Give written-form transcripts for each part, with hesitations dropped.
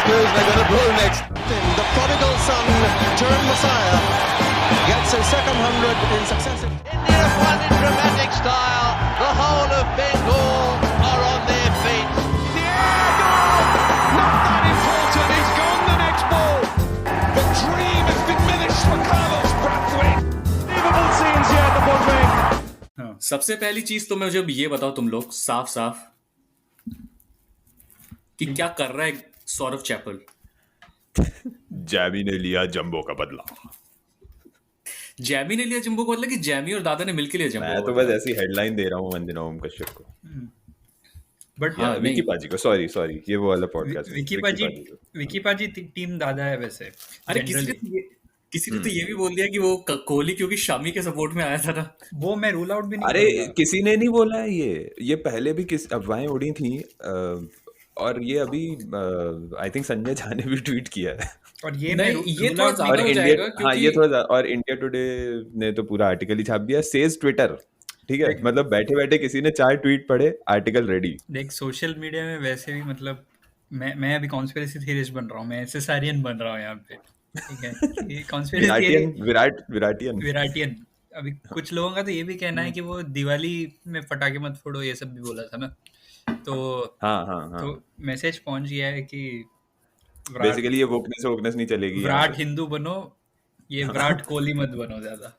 Spurs are going to blow next. The prodigal son turned Messiah gets his second 100 in successive. India have won in dramatic style. The whole of Bengal are on their feet. Diego! Not that important. He's gone the next ball. The dream has diminished for Carlos Brathwaite. Unbelievable scenes here at the Broadway. सबसे पहली चीज तो मुझे ये बताओ तुम लोग साफ साफ कि क्या कर रहा है सौरव चैपल। जैमी ने लिया जंबो का बदला। जैमी ने लिया जंबो को बदला कि जैमी और दादा ने मिलकर लिया जंबो? मैं तो बस ऐसी हेडलाइन दे रहा हूँ वंदना ओम कश्यप को। बट हाँ, विकी पाजी को, सॉरी ये वो वाला पॉडकास्ट। विकी पाजी टीम दादा है वैसे। अरे किसी ने तो ये भी बोल दिया कि वो कोहली क्योंकि शामी के सपोर्ट में आया था ना, वो मैं रूल आउट भी नहीं। अरे किसी ने नहीं बोला है ये पहले भी किस अफवाहें उड़ी थी और ये अभी आई थिंक संजय झा ने भी ट्वीट किया है। और ये थोड़ा ज्यादा हो जाएगा क्योंकि ये थोड़ा और इंडिया टुडे ने तो पूरा आर्टिकल ही छाप दिया, सेज ट्विटर। ठीक है, मतलब बैठे बैठे किसी ने 4 ट्वीट पढ़े, आर्टिकल रेडी। देख सोशल मीडिया में वैसे भी मतलब मैं अभी कॉन्स्पिरेसी थ्योरिस्ट बन रहा हूँ, मैं एसएसआरियन बन रहा हूँ यहाँ पे। ठीक है, ये कॉन्स्पिरेसी विराटियन। अभी कुछ लोगों का तो ये भी कहना है कि वो दिवाली में पटाखे मत फोड़ो, ये सब भी बोला था ना। तो हाँ। तो मैसेज पहुंच गया है कि बेसिकली ये वोकनेस नहीं चलेगी। विराट हिंदू बनो, ये विराट कोहली मत बनो ज्यादा।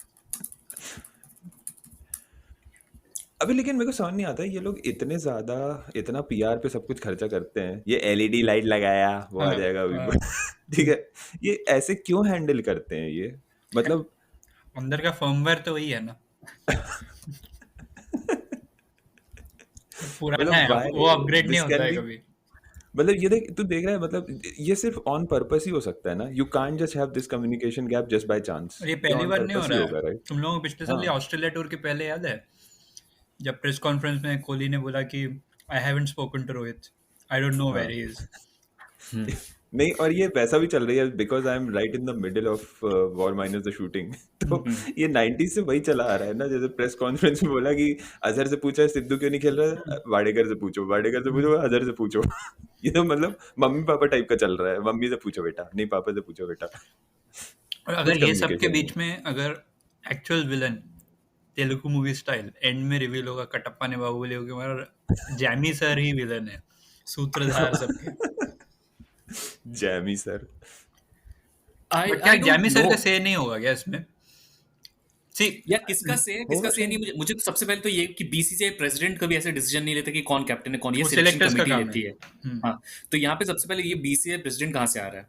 अभी लेकिन मेरे को समझ नहीं आता है, ये लोग इतना पीआर पे सब कुछ खर्चा करते हैं। ये एलईडी लाइट लगाया वो आ जाएगा अभी। ठीक है, ये ऐसे क्यों हैंडल करते हैं ये? मतलब अंदर का फर्मवेयर तो वही है ना। पुराना है, वो अपग्रेड नहीं होता है कभी। मतलब ये तू देख रहा है, मतलब ये सिर्फ ऑन पर्पस ही हो सकता है ना। You can't just have this communication gap just by chance. ये पहली बार नहीं हो रहा है। तुम लोगों को पिछले साल ऑस्ट्रेलिया टूर के पहले याद है जब प्रेस कॉन्फ्रेंस में कोहली ने बोला कि I haven't spoken to Rohit, I don't know where he is. नहीं, और ये वैसा भी चल रही है because I am right in the middle of war minus the shooting. तो ये 90s से वही चला आ रहा है ना। जैसे प्रेस कॉन्फ्रेंस में बोला कि अजहर से पूछा सिद्धू क्यों नहीं खेल रहा, वाडेकर से पूछो, अजहर से पूछो। ये तो मतलब मम्मी पापा टाइप का चल रहा है। मम्मी से पूछो बेटा, नहीं पापा से पूछो बेटा। और अगर ये सब के बीच में अगर actual villain Telugu movie style and में रिवील होगा, कटप्पा ने बाहुबली होगी, हमारा जैमी सर ही विलन है, सूत्रधार सबके। जैमी सर, क्या जैमी सर का से नहीं होगा क्या इसमें? या किसका से नहीं। मुझे तो सबसे पहले तो ये कि बीसीसीआई प्रेसिडेंट कभी ऐसे डिसीजन नहीं लेते कि कौन कैप्टन है कौन, ये सिलेक्शन कमेटी लेती है। हाँ, तो यहाँ पे सबसे पहले ये बीसीसीआई प्रेसिडेंट कहाँ से आ रहा है,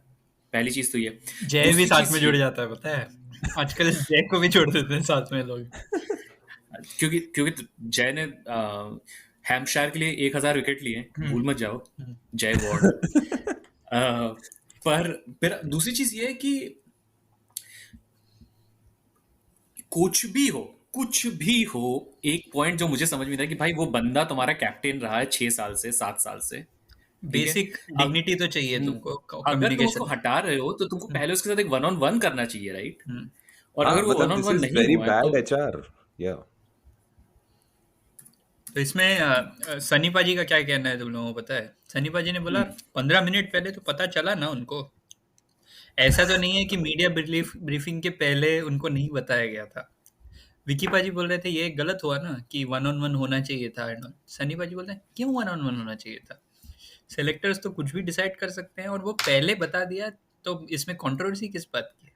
पहली चीज तो ये। जय भी साथ में जुड़ जाता है, पता है आजकल जय को भी छोड़ देते हैं साथ में लोग। क्योंकि जय ने हैम्पशायर के लिए 1000 विकेट लिए, भूल मत जाओ, जय वार्ड। पर फिर दूसरी चीज ये है कि कुछ भी हो एक पॉइंट जो मुझे समझ में था कि भाई वो बंदा तुम्हारा कैप्टन रहा है 6 साल से 7 साल से, बेसिक डिग्निटी तो चाहिए तुमको। अगर तुम उसको हटा रहे हो तो तुमको पहले उसके साथ एक 1-on-1 करना चाहिए, राइट? और अगर वो 1-on-1 नहीं हुआ तो तो इसमें सनी पाजी का क्या कहना है तुम लोगों को पता है? सनी पाजी ने बोला 15 मिनट पहले तो पता चला ना उनको। ऐसा तो नहीं है कि मीडिया ब्रीफिंग के पहले उनको नहीं बताया गया था। विकी पाजी बोल रहे थे ये गलत हुआ ना कि 1-on-1 होना चाहिए था। सनी पाजी बोल रहे हैं क्यों 1-on-1 होना चाहिए था? सेलेक्टर्स तो कुछ भी डिसाइड कर सकते हैं और वो पहले बता दिया, तो इसमें कंट्रोवर्सी किस बात की है?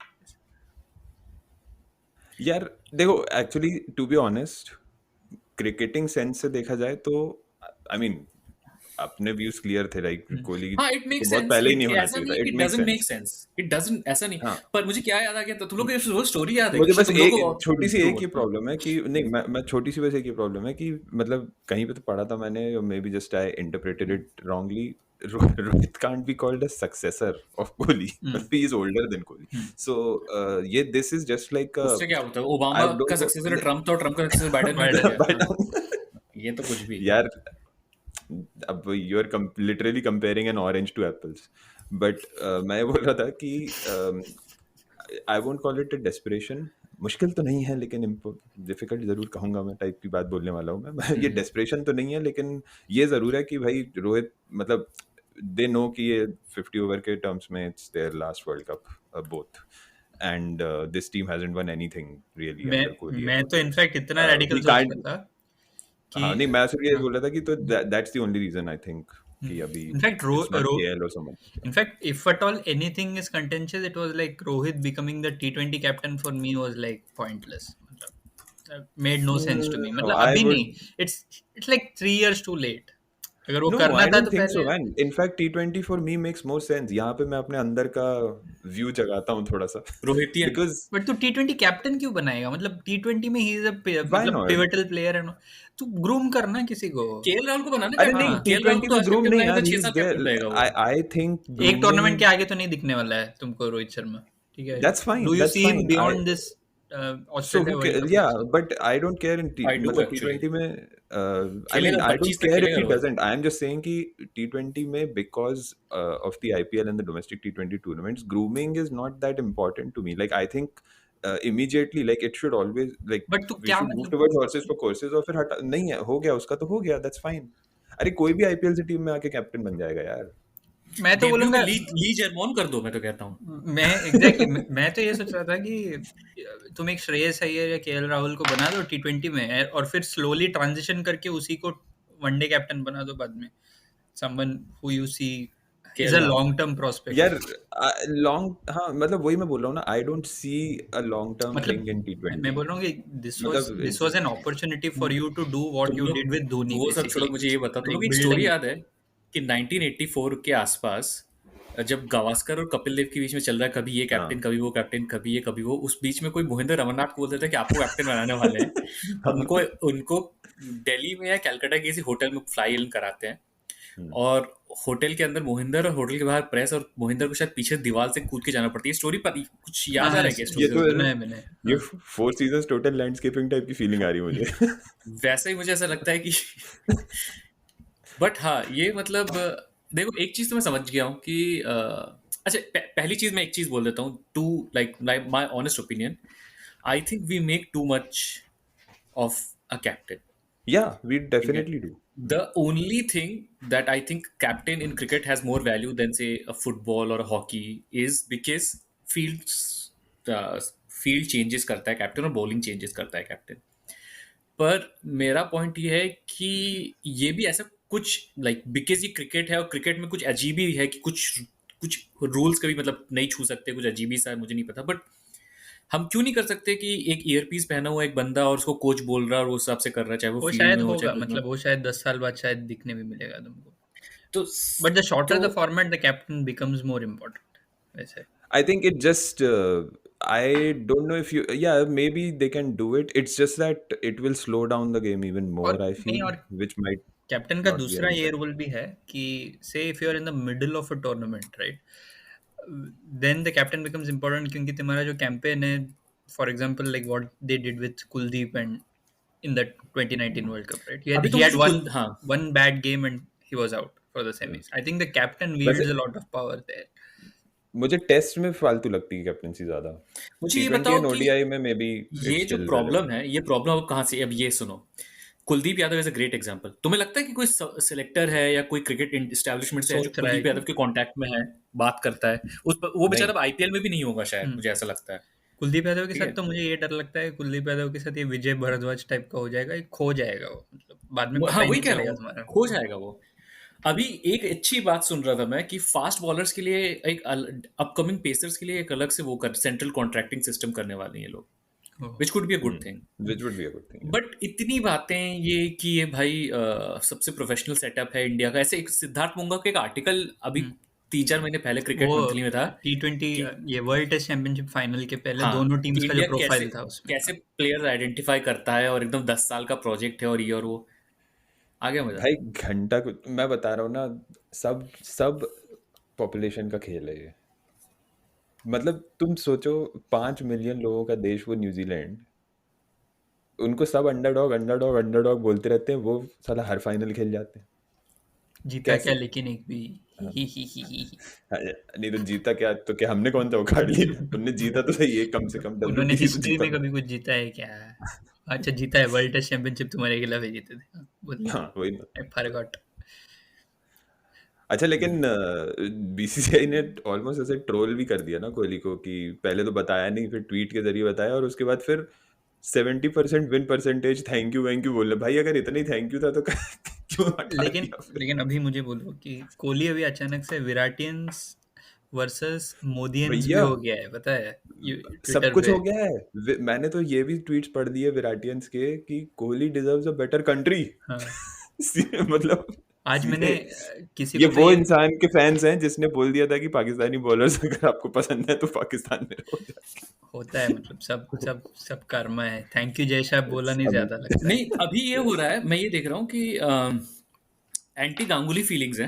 यार देखो, actually to be honest, cricketing sense से देखा जाए तो आई मीन अपने व्यूज क्लियर थे, लाइक कोहली बहुत पहले ही नहीं होना चाहिए था। It doesn't make sense, it doesn't, ऐसा नहीं। पर मुझे क्या याद आ गया, तो तुम लोग को वो स्टोरी याद है? मुझे बस एक छोटी सी एक ही प्रॉब्लम है कि नहीं, मैं छोटी सी बस एक ही प्रॉब्लम है कि मतलब कहीं पे तो पढ़ा था मैंने, may be just I interpreted it wrongly, Rohit can't be called a successor of Kohli. He is older than Kohli. So this is just like उससे क्या होता है? ओबामा का सक्सेसर ट्रम्प था और ट्रम्प का सक्सेसर बाइडेन। ये तो कुछ भी यार, अब you are literally comparing an orange to apples. But मैं बोल रहा था कि I won't call it a desperation. मुश्किल तो नहीं है लेकिन डिफिकल्ट जरूर कहूंगा मैं, टाइप की बात बोलने वाला हूँ मैं। ये डेस्परेशन तो नहीं है, लेकिन ये जरूर है कि भाई रोहित, मतलब they know कि ये 50 ओवर के टर्म्स में it's their last World Cup both, and this team hasn't won anything really मैं under Kohli मैं and तो all. इनफैक्ट इतना We रेडिकल सोच can't. रहा था कि हाँ नहीं, मैं सिर्फ ये हाँ, बोल रहा था कि तो that's the only reason I think कि अभी in fact it's not KL or someone. In fact if at all anything is contentious it was like Rohit becoming the T20 captain for me was like pointless, मतलब made no sense to me, मतलब I अभी would. नहीं, it's like 3 years too late, अगर वो No, करना I था don't तो think so, पहले। man. In fact, T20 for me makes more sense. यहाँ पे मैं अपने अंदर का व्यू जगाता हूँ थोड़ा सा रोहितियन because बट तू T20 कैप्टन क्यों बनाएगा, मतलब T20 में ही इज अ why मतलब not? पिवटल प्लेयर है, तू ग्रूम करना किसी को। केएल राहुल को बनाना अरे कैप्टन, नहीं, केएल राहुल T20 को में आज ग्रूम कैप्टन नहीं बनाएगा यार, तो 6 he's साल there. कैप्टन रहेगा वो। I think एक grooming. टूर्नामेंट के आगे तो नहीं दिखने वाला है तुमको रोहित शर्मा, ठीक है? That's fine. Do you That's see him fine. Beyond this So Australia who world cares? Cup Yeah, also? but I don't care in I do मतलब actually. T20 में I खेलेगा mean I 25 don't तक care if खेलेगा he Rohit. doesn't. I am just saying कि T20 में because of the IPL and the domestic T20 tournaments, grooming is not that important to me. Like I think immediately like it should always like but तू we क्या should move मतलब, towards horses for courses, और फिर हटा नहीं है, हो गया उसका तो हो गया, that's fine. अरे कोई भी IPL से टीम में आके कैप्टन बन जाएगा यार. मैं तो डेब्यू में बोलूंगा, ली जर्मोन कर दो, मैं तो कहता हूँ। मैं एग्जैक्टली मैं तो ये सोच रहा था कि तुम एक श्रेयस अय्यर या केएल राहुल को बना दो T20 में, और फिर स्लोली ट्रांजिशन करके उसी को वनडे कैप्टन बना दो बाद में, someone who you see is a KL Rahul. Long term prospect. यार लॉन्ग, हाँ मतलब वही मैं बोल रहा हूँ ना, I don't see a long term मतलब थिंग इन मैं T20. बोल रहा हूँ कि दिस मतलब was an opportunity for you to do what तुम यू लोग डिड विद धोनी वो सब छोड़ो, बेसिकली, मुझे ये बता, तुम लोग लाइक एक स्टोरी बिल्डिंग। याद है कि 1984 के आसपास जब गावस्कर और कपिल देव के बीच में चल रहा है, कभी ये कैप्टन हाँ कभी वो कैप्टन, कभी ये कभी वो, उस बीच में कोई मोहिंदर अमरनाथ को बोलता था कि आपको कैप्टन बनाने वाले हैं। उनको उनको दिल्ली में या कलकत्ता के किसी होटल में फ्लाई इन कराते हैं, और होटल के अंदर मोहिंदर और होटल के बाहर प्रेस, और मोहिंदर को शायद पीछे दीवार से कूद के जाना पड़ती है। स्टोरी पर कुछ याद आ रहा है क्या ये स्टोरी? तो मैंने ये 4 सीजन्स टोटल लैंडस्केपिंग टाइप की फीलिंग आ रही है मुझे. वैसा ही मुझे ऐसा लगता है कि बट हाँ, ये मतलब देखो, एक चीज तो मैं समझ गया हूँ कि अच्छा, पहली चीज मैं एक चीज बोल देता हूँ, to like my honest opinion, I think we make too much of a captain. Yeah, we definitely do. The only thing that I think captain in cricket has more value than say a football or a hockey is because field changes करता है captain, और bowling changes करता है captain. पर मेरा point ये है कि ये भी ऐसा कुछ लाइक बिकॉज ये क्रिकेट है, और क्रिकेट में कुछ अजीब ही है कि कुछ रूल्स कभी मतलब नहीं छू सकते, कुछ अजीब ही सा है, मुझे नहीं पता। बट हम क्यों नहीं कर सकते कि एक ईयरपीस पहना हुआ एक बंदा और उसको कोच बोल रहा है और वो उस हिसाब से कर रहा है, चाहे वो वो फील्ड शायद में हो होगा, चाहे कुछ में मतलब हो। वो शायद 10 साल बाद शायद दिखने भी मिलेगा तुमको, तो बट द शॉर्टर द तो format the captain becomes more important वैसे। I think it just I don't know if you, yeah, maybe they can do it. It's just that it will slow down the game even more, और I नहीं, feel, और which might captain का not be दूसरा ये helpful. Role भी है कि say if you are in the middle of a tournament, right, then the captain becomes important, क्योंकि तुम्हारा जो कैंपेन है, for example like what they did with Kuldeep and in the 2019 World Cup, right? अभी तो He had मुझे हाँ, one bad game and he was out for the semis. I think the captain wields वैसे a lot of power there. मुझे test में फालतू लगती है कैप्टनसी ज्यादा. मुझे ये T20 बताओ and कि ODI में मे बी ये it's जो still प्रॉब्लम relevant. है, ये प्रॉब्लम अब कहाँ से? अब ये सुनो, Kuldeep Yadav is a great example. तुम्हें लगता है कि कोई सिलेक्टर है या कोई क्रिकेट एस्टैब्लिशमेंट से है जो सोच रहा है कुलदीप यादव के कांटेक्ट में है, बात करता है वो बेचारा नहीं, आईपीएल में भी नहीं होगा शायद, मुझे ऐसा लगता है। कुलदीप यादव के ठीक साथ है, तो मुझे ये डर लगता है, कुलदीप यादव के साथ ये विजय भारद्वाज टाइप का हो जाएगा, ये खो जाएगा वो, मतलब बाद में पता हाँ ही वही नहीं कह रहा चलेगा हूँ, तुम्हारा। खो जाएगा वो। अभी एक अच्छी बात सुन रहा था मैं कि फास्ट बॉलर्स के लिए एक अपकमिंग पेसर्स के लिए एक अलग से वो सेंट्रल कॉन्ट्रैक्टिंग सिस्टम करने वाले हैं ये लोग, which could be a good thing. which would be a good thing. Yeah. But इतनी बातें ये कि ये भाई सबसे प्रोफेशनल सेटअप है इंडिया का, ऐसे एक सिद्धार्थ मुंगा का एक आर्टिकल अभी 3-4 महीने पहले क्रिकेट वो मंथली में था T20 कि ये वर्ल्ड टेस्ट चैंपियनशिप फाइनल के पहले हाँ, दोनों कि टीम्स का जो इंडिया प्रोफाइल कैसे था उसमें कैसे प्लेयर्स आइडेंटिफाई करता है, और एकदम 10 साल का प्रोजेक्ट है, और ये और वो, आ गया मजा। भाई घंटा मैं बता रहा हूँ ना, सब सब पॉपुलेशन का खेल है ये. मतलब तुम सोचो 5 मिलियन लोगों का देश वो न्यूजीलैंड, उनको सब अंडरडॉग अंडरडॉग अंडरडॉग बोलते रहते हैं, वो साला हर फाइनल खेल जाते हैं. जीता कैसे? क्या लेकिन एक भी हाँ. ही। नहीं तो जीता क्या, तो क्या हमने कौन सा उखाड़ लिया? उनने जीता तो सही है, कम से कम उन्होंने WTC तो हिस्ट्री जीता में था. कभी कुछ जीता है क्या? अच्छा जीता है, वर्ल्ड टेस्ट चैंपियनशिप तुम्हारे खिलाफ ही जीते थे, बोलिए। हाँ वही ना. I forgot. अच्छा, लेकिन बीसीसीआई ने ऑलमोस्ट ऐसे ट्रोल भी कर दिया ना कोहली को, कि पहले तो बताया नहीं, फिर ट्वीट के जरिए बताया, और उसके बाद फिर 70% विन परसेंटेज, थैंक यू बोल रहे। भाई अगर इतना ही थैंक यू था तो क्यों हटा लेकिन दिया फिर? लेकिन अभी मुझे बोलो कि कोहली अभी अचानक से विराटियंस वर्सेस मोदियंस भी भैया हो गया है, पता है सब ट्विटर कुछ पे। हो गया है। मैंने तो ये भी ट्वीट्स पढ़ दिए विराटियंस के कि Kohli deserves a better country. हाँ, मतलब आज मैंने सीधे किसी ये को तो वो ये इंसान के फैंस हैं जिसने बोल दिया था कि पाकिस्तानी बॉलर्स अगर आपको पसंद है तो पाकिस्तान में रहो जाके। होता है, मतलब सब सब सब कर्मा है। थैंक यू जय शाह बोला नहीं सब ज्यादा लगता है। नहीं, अभी ये हो रहा है, मैं ये देख रहा हूँ कि एंटी गांगुली फीलिंग्स है।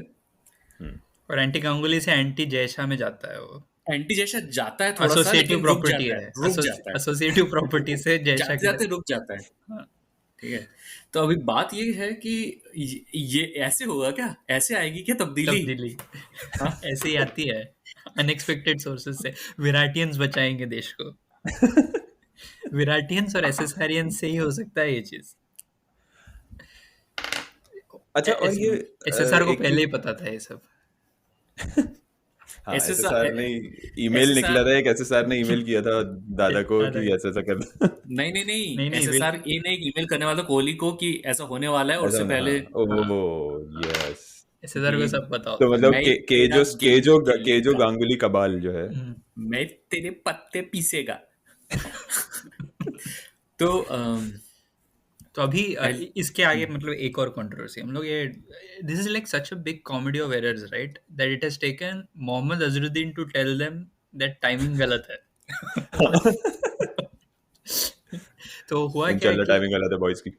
हम्म, और एंटी गांगुली से एंटी जय शाह में जाता है वो। एंटी जैसा जाता है थोड़ा सा, एसोसिएटिव लेकिन रुक प्रॉपर्टी जाता है, है, रुक जाता है, एसोसिएटिव प्रॉपर्टी से जय शाह जाते की जाते तरफ। रुक जाता है। हाँ, ठीक है, तो अभी बात ये है कि ये ऐसे होगा क्या, ऐसे आएगी क्या तब्दीली? तब्दीली हाँ, ऐसे ही आती है अनएक्सपेक्टेड सोर्सेज से। विराटियंस बचाएंगे देश को। विराटियंस और एसएसआरियंस से ही हो सकता है ये चीज। अच्छा, और ये एसएसआर को एक पहले ही चीज, पता था ये सब। हाँ एसएसआर एसएसआर ने ईमेल निकला एसएसआर था, एक एसएसआर ने ईमेल किया था दादा को दादा कि ऐसा ऐसा कर। नहीं नहीं नहीं, नहीं नहीं एसएसआर ए ने एक ईमेल करने वाला था कोहली को कि ऐसा होने वाला है, और ऐसा उससे होना, पहले हाँ हाँ, ओ यस। एसएसआर को सब पता तो होता है। मतलब मैं के तेरा जो गेम खेलूंगा, गांगुली कबाल जो है। हम्म। मैं तेरे पत्ते पीसेगा। तो तो अभी पहले इसके आगे मतलब एक और कंट्रोवर्सी हम लोग ये, this is like such a big comedy of errors right, that it has taken Mohammad Azharuddin to tell them that timing गलत है। तो हुआ क्या है इंशाल्लाह कि टाइमिंग गलत है बॉयज की।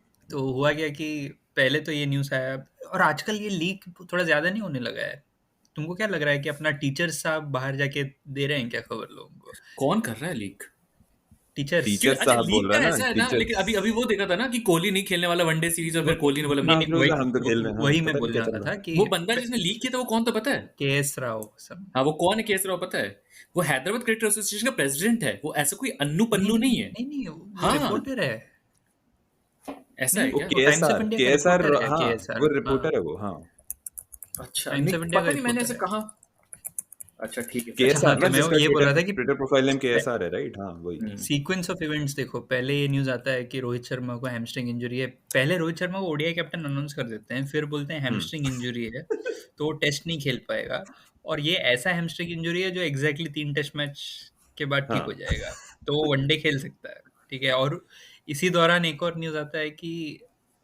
पहले तो ये न्यूज़ आया, और आजकल ये लीक थोड़ा ज्यादा नहीं होने लगा है। तुमको क्या लग रहा है कि अपना टीचर साहब बाहर जाके दे रहे हैं क्या खबर लोगों को? कौन कर रहा है लीक? टीचर्स। क्यों? टीचर अच्छा, साहब लीक बोल का रहा है ना, ऐसा है ना, लेकिन टीचर्स। अभी अभी वो देखा था ना कि कोहली नहीं खेलने वाला वनडे सीरीज, और फिर कोहली ने बोला नहीं मैं नहीं, फिर बोला हम तो खेल रहे हैं, हाँ वही मैं पता नहीं क्या बोलना चल रहा रहा था है। कि वो बंदा जिसने लीक किया था वो कौन था पता है? केएस राव सब। हाँ, वो कौन है केएस राव पता है? वो हैदराबाद क्रिकेट एसोसिएशन का प्रेसिडेंट है, वो ऐसा कोई अन्नू नहीं पन्नू नहीं नहीं है। नहीं नहीं, वो हाँ, रिपोर्टर है। ऐसा नहीं है नहीं, क्या? वो टाइम्स ऑफ इंडिया का रिपोर्टर है हाँ केएसआर। वो हाँ, रिपोर्टर है वो, हाँ अच्छा, टाइम्स नहीं ऑफ इंडिया का पता नहीं, मैंने रिपोर्टर ऐसे है। कहा। अच्छा ठीक है फिर। अच्छा हाँ, केएसआर ना, तो मैं जिसका ये बोल ट्विटर रहा था कि ट्विटर प्रोफाइल नेम केएसआर है, राइट? हाँ वही। सीक्वेंस ऑफ इवेंट्स देखो, पहले ये न्यूज़ आता है कि रोहित शर्मा को हैमस्ट्रिंग इंजरी है। पहले रोहित शर्मा को ओडीआई कैप्टन अनाउंस कर देते हैं, फिर बोलते हैं हैमस्ट्रिंग इंजरी है तो वो टेस्ट नहीं खेल पाएगा। और ये ऐसा हैमस्ट्रिंग इंजरी है जो एग्जैक्टली 3 टेस्ट मैच के बाद ठीक हो हाँ जाएगा, तो वो वनडे खेल सकता है। ठीक है, और इसी दौरान एक और न्यूज़ आता है कि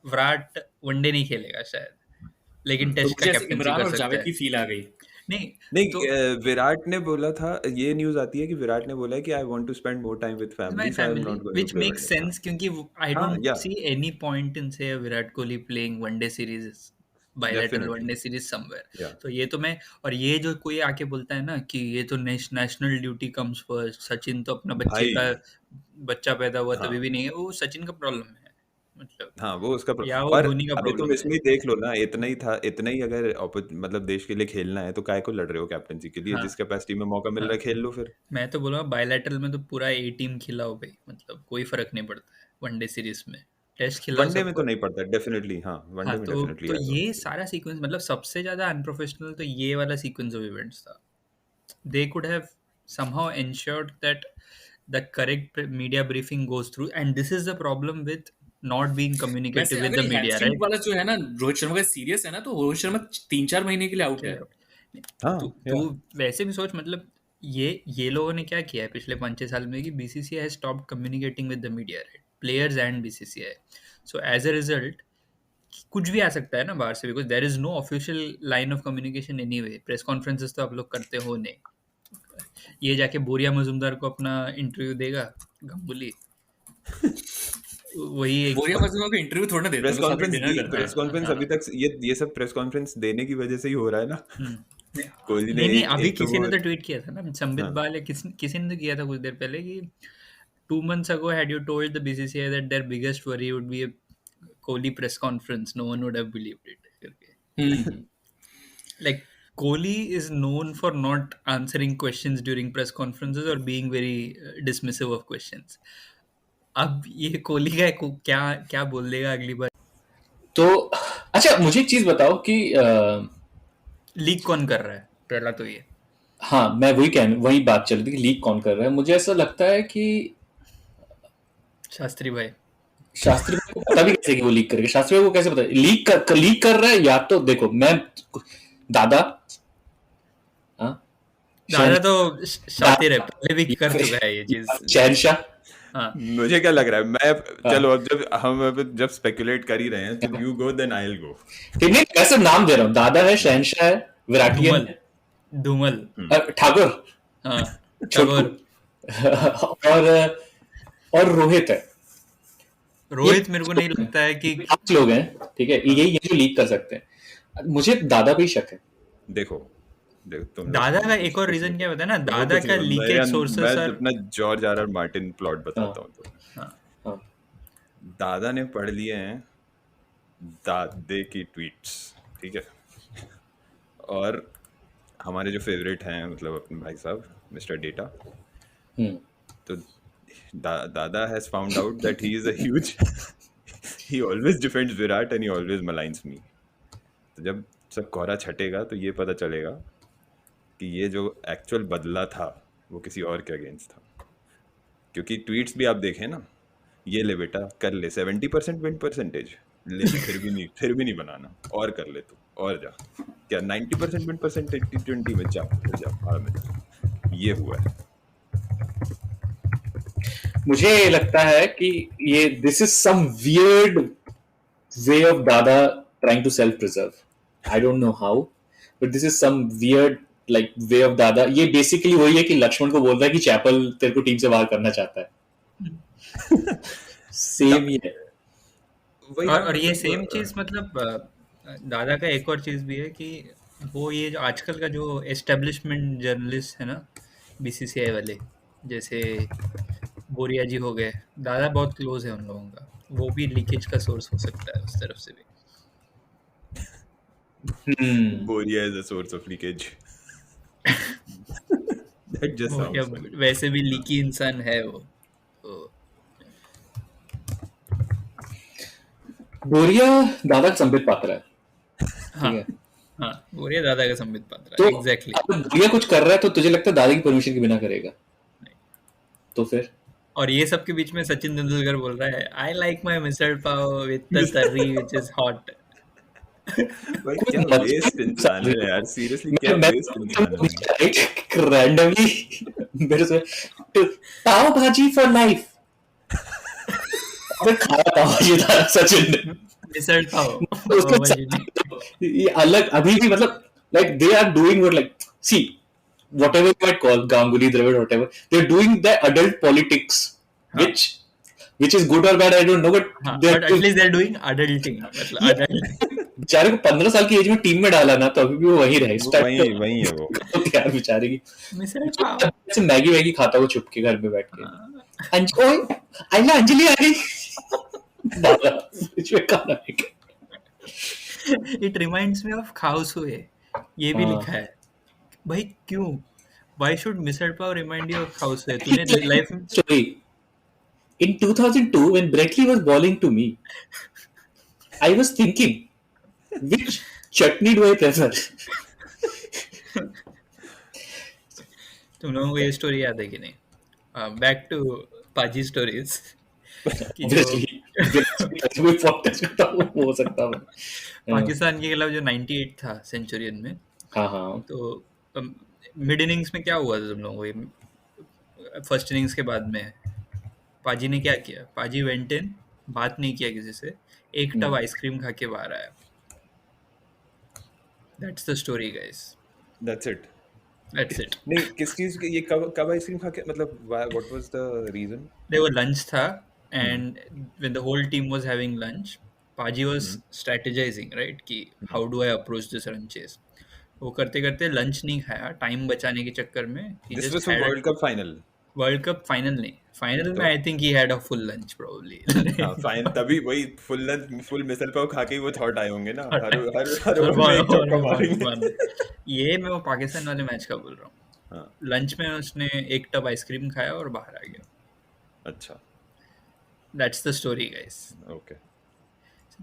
विराट वनडे नहीं खेलेगा शायद, लेकिन तो टेस्ट का मुझे ऐसे कैप्टनसी इमरान कर और सकता जावेद है। की फील आ गई। नहीं नहीं, तो विराट ने बोला था, ये न्यूज आती है कि विराट ने बोला है कि I want to spend more time with my family, so I am family, not going to which play makes one day. हाँ sense क्योंकि I हाँ don't या see any point in say Virat Kohli playing one day series, bilateral one definitely day series somewhere। या तो ये तो मैं, और ये जो कोई आके बोलता है ना कि ये तो national duty comes first, Sachin तो अपना भाई बच्चा पैदा हुआ तभी हाँ भी नहीं है, वो सचिन का प्रॉब्लम है मतलब, हाँ वो उसका या वो और धोनी का अभी तुम प्रॉब्लम है। इसमें ही देख लो ना, इतना ही था, इतना ही अगर मतलब देश के लिए खेलना है तो काय को लड़ रहे हो कैप्टनसी के लिए? हाँ जिस कैपेसिटी में मौका मिल रहा हाँ, है खेल लो फिर। मैं तो बोलूँगा बायलैटरल में तो पूरा ए टीम खिलाओ भाई, मतलब कोई फर्क नहीं पड़ता है वनडे सीरीज में, टेस्ट खिलाओ वनडे में तो सबको। नहीं पड़ता डेफिनेटली, हाँ हाँ वनडे में तो डेफिनेटली तो आएगा ये उसके लिए। सारा सीक्वेंस मतलब सबसे ज्यादा अनप्रोफेशनल तो ये वाला सीक्वेंस ऑफ इवेंट्स था। They could have somehow ensured that the correct media briefing goes through, and this is the problem with not being वैसे communicative with अगर the ये media, हैमस्ट्रिंग right? वाला जो है ना, रोहित शर्मा का सीरियस है ना, तो रोहित शर्मा 3-4 महीने के लिए आउट के है। लिए हाँ तू या वैसे भी सोच, मतलब ये लोगों ने क्या किया है पिछले 5-6 साल में कि BCCI has stopped communicating with the media, right? Players and BCCI. So as a result कुछ भी आ सकता है ना बाहर से, because there is no official line of communication anyway. Press conferences तो आप लोग करते हो नहीं, ये जाके बोरिया मजुमदार को अपना इंटरव्यू देगा गंगुली, वही एक बोरिया मजनू को इंटरव्यू थोड़ा ना देते हैं, प्रेस वो साथ में कॉन्फ्रेंस डिनर करते प्रेस हैं। कॉन्फ्रेंस हाँ, अभी तक ये सब प्रेस कॉन्फ्रेंस देने की वजह से ही हो रहा है ना। नहीं कोहली ने नहीं, एक अभी एक तो किसी वो ने तो ट्वीट किया था ना, संबित हाँ बाल या किसी ने तो किया था कुछ देर पहले कि 2 months ago had you told the BCCI that their biggest worry would be a Kohli press conference, no one would have believed it करके। हम्म, Like Kohli is known for not answering questions during press conferences or being very dismissive of questions। अब ये कोहली का क्या क्या बोल देगा अगली बार। तो अच्छा मुझे एक चीज बताओ कि लीक कौन कर रहा है, पहला तो ये। हाँ, मैं वही बात चल रही थी कि लीक कौन कर रहा है। मुझे ऐसा लगता है कि शास्त्री भाई। शास्त्री भाई को पता भी कैसे कि वो लीक करेगा? शास्त्री भाई को कैसे पता लीक कर रहा है? या तो देखो, मैं दादा, हाँ, दादा तो शातिर है, पहले भी कर चुका है ये चीज। शहनशाह। हाँ मुझे क्या लग रहा है, मैं हाँ। चलो अब जब स्पेकुलेट कर ही रहे हैं तो you go then I will go. ठीक नहीं, वैसे नाम दे रहा हूँ, दादा है, शहनशाह है, विराटियन धूमल, धूमल, ठाकुर, हाँ छोटू, ठाकुर। और रोहित है। रोहित मेरे को नहीं लगता है कि 5 लोग हैं, ठीक है, यही लीक कर सकते हैं। मुझे दादा पे ही शक है। देखो तुम दादा का एक और रीजन क्या बताया ना, दादा का मैं लीकेज सोर्सेस आर। अपना जॉर्ज आर मार्टिन प्लॉट बताता हूँ। तो हाँ दादा ने पढ़ लिए हैं दादे की ट्वीट्स, ठीक है, और हमारे जो फेवरेट हैं मतलब अपने भाई साहब मिस्टर डेटा, तो दादा has found out that he is a huge he always defends Virat and he always maligns me. तो जब सब कोहरा छटेगा तो ये पता चलेगा कि ये जो एक्चुअल बदला था वो किसी और के अगेंस्ट था, क्योंकि ट्वीट्स भी आप देखें ना, ये ले बेटा कर ले 70% विन परसेंटेज ले, फिर भी नहीं बनाना, और कर ले तू, और जा, क्या 90% विन परसेंटेज T20 में, जा भाड़ में जा। ये हुआ है। मुझे लगता है कि ये this is some weird way of Dada trying to self preserve. I don't know how, but this is some weird like way of Dada. ये बेसिकली वही है कि लक्ष्मण को बोल रहा है कि चैपल तेरे को टीम से बाहर करना चाहता है। सेम ही है। और ये सेम चीज मतलब दादा का एक और चीज भी है कि वो ये जो आजकल का जो एस्टेब्लिशमेंट जर्नलिस्ट है ना, बीसीसीआई वाले, जैसे बोरिया जी हो गए, दादा बहुत क्लोज है उन लोगों का, वो भी लीकेज का सोर्स हो सकता है उस तरफ से भी। बोरिया is a source of leakage. That just sounds funny. वैसे भी लीकी इंसान है वो। बोरिया दादा का संबित पात्र है। हाँ ठीक है, हाँ, बोरिया दादा का संबित पात्र है। तो एग्जैक्टली। अगर बोरिया कुछ कर रहा है तो तुझे लगता है दादा की परमिशन के बिना करेगा? तो फिर और ये सब के बीच में सचिन तेंदुलकर बोल रहा है, I like my misal pav with the tarri which is hot. भाई क्या वेस्ट इंसान है यार, सीरियसली क्या वेस्ट इंसान है। रैंडमली मेरे से पाव भाजी फॉर लाइफ, अबे खाया पाव भाजी था सचिन ने, मिसल पाव। उसका ये अलग अभी भी मतलब like they are doing what like see whatever you might call Ganguly, Dravid, whatever, they're doing the adult politics, which is good or bad, I don't know, but but at least they're doing adulting, मतलब adult। बेचारे को 15 साल की as में team में डाला ना, तो अभी भी वो वही रहे, वही है वो। तो यार बेचारे की मिसल पाव ऐसे मैगी खाता वो चुप के घर में बैठ के, ओए आइला अंजलि आ गई दादा इसमें खाना है। It reminds me of खाउसुए, ये भी लिखा है भाई, क्यों? Why should misal pav remind you of खाउसुए? तूने लाइफ में story in 2002 when Brett Lee was bowling to me, I was thinking which chutney do I prefer? तुम लोगों को ये स्टोरी याद है कि नहीं? बैक टू पाजी स्टोरीज कि जो हो सकता है पाकिस्तान के खिलाफ जो 98 था सेंचुरियन में, हाँ तो मिड इनिंग्स में क्या हुआ था तुम लोगों को? फर्स्ट इनिंग्स के बाद में पाजी ने क्या किया? पाजी वेंट इन, बात नहीं किया किसी से, एक टब आइसक्रीम खा के बाहर आया। That's the story guys, that's it. नहीं, किस चीज के ये कब आइसक्रीम खा के, मतलब what was the reason? They were lunch था and when the whole team was having lunch, Paaji was strategising right कि how do I approach this run chase. वो करते करते लंच नहीं खाया टाइम बचाने के चक्कर में। This was world cup final. World cup final नहीं, फाइनल में I think he had a full lunch probably. हां फाइन, तभी वही full lunch full misal pav खा के वो थॉट आए होंगे ना, हर ये मैं वो पाकिस्तान वाले मैच का बोल रहा हूँ। हाँ, लंच में उसने एक टब आइसक्रीम खाया और बाहर आ गया। अच्छा, that's the story guys. Okay.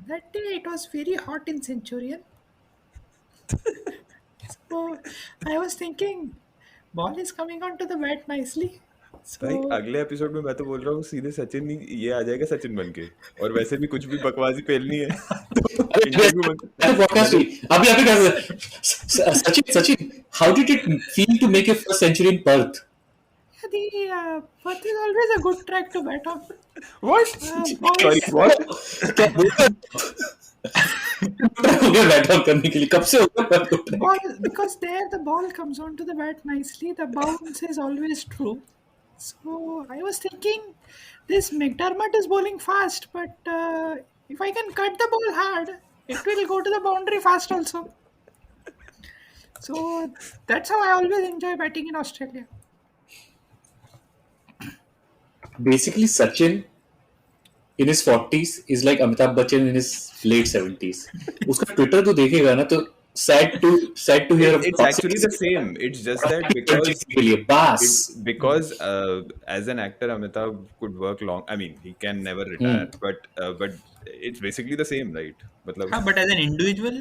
That day it was very hot in Centurion. So I was thinking, ball is coming onto the bat nicely. भाई So अगले एपिसोड में मैं तो बोल रहा हूँ सीधे सचिन ही ये आ जाएगा सचिन बन के, और वैसे भी कुछ भी बकवासी फैलनी है तो इंटरव्यू बन पॉडकास्ट अभी अभी कर Sachin how did it feel to make your first century in Perth? the Perth is always a good track to bat on. What sorry what क्या बोल रहे हो गया बैट ऑन करने के लिए? कब से हो गया पर्थ को? Ball, because there the ball comes onto the bat nicely, the bounce is always true. So I was thinking, this McDermott is bowling fast, but if I can cut the ball hard, it will go to the boundary fast also. So that's how I always enjoy batting in Australia. Basically Sachin in his 40s is like Amitabh Bachchan in his late 70s. उसका Twitter तो देखेगा ना तो sad to hear it's actually the same. It's just that because as an actor Amitabh could work long. I mean he can never retire, but it's basically the same, right? मतलब हाँ, but as an individual,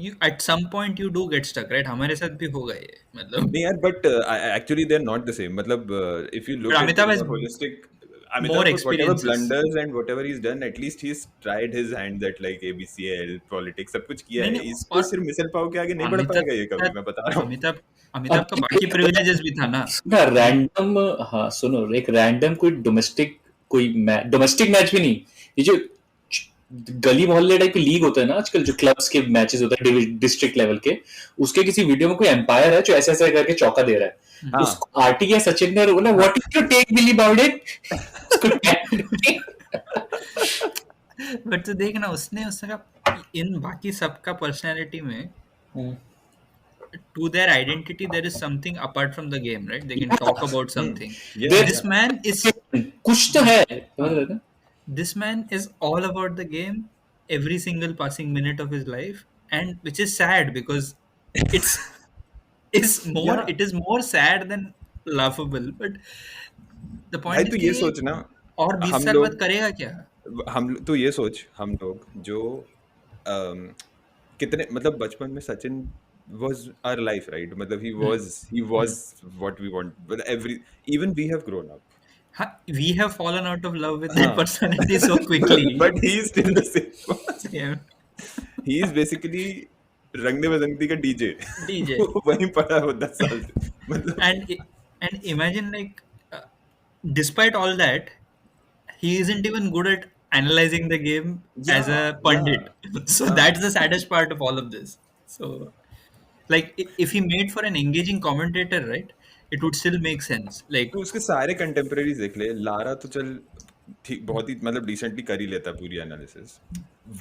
you at some point you do get stuck, right? हमारे साथ भी होगा ये, मतलब. नहीं यार, but actually they're not the same. मतलब if you look But at Amitabh the has holistic, more Amitabh, whatever experiences. blunders and whatever he's done, at least he's tried his hand at like ABCL, politics, सब कुछ किया है. नहीं, इसको और सिर्फ मिसल पाव के आगे नहीं बढ़ पाएगा ये कभी, मैं बता रहा हूँ. अमिताभ का बाकी प्रिविलेजेस भी था ना. सुना रैंडम, हाँ सुनो, एक रैंडम कोई डोमेस्टिक मैच भी नहीं, ये जो गली मोहल्ले टाइप की लीग होता है ना आजकल, जो क्लब्स के मैचेस होते हैं डिस्ट्रिक्ट लेवल के, उसके किसी वीडियो में कोई एम्पायर है जो ऐसे ऐसे करके चौका दे रहा है. हाँ. उसको आरटी सचिन ने बोला what is your take billy about it. But तो देखना उसका इन बाकी सबका पर्सनालिटी में to their identity there is something apart from the game, right? They can talk about something. This man is कुछ तो है. This man is all about the game every single passing minute of his life, and which is sad because it is more sad than laughable. But the point is तो ये सोचना और 20 साल बाद करेगा क्या? हम तो ये सोच, हम लोग जो कितने मतलब बचपन में Sachin was our life, right? मतलब he was what we want. But even we have grown up. We have fallen out of love with that personality so quickly. But he is still the same. Yeah. He is basically रंगने बसंती का DJ. वहीं पड़ा हो 10 साल से. मतलब and imagine like despite all that, he isn't even good at analyzing the game as a pundit. So that's the saddest part of all of this. So like if he made for an engaging commentator, right, it would still make sense. Like तो उसके सारे कंटेम्परेरीज देख ले. Lara तो चल ठीक, बहुत ही मतलब डिसेंटली कर ही लेता पूरी analysis.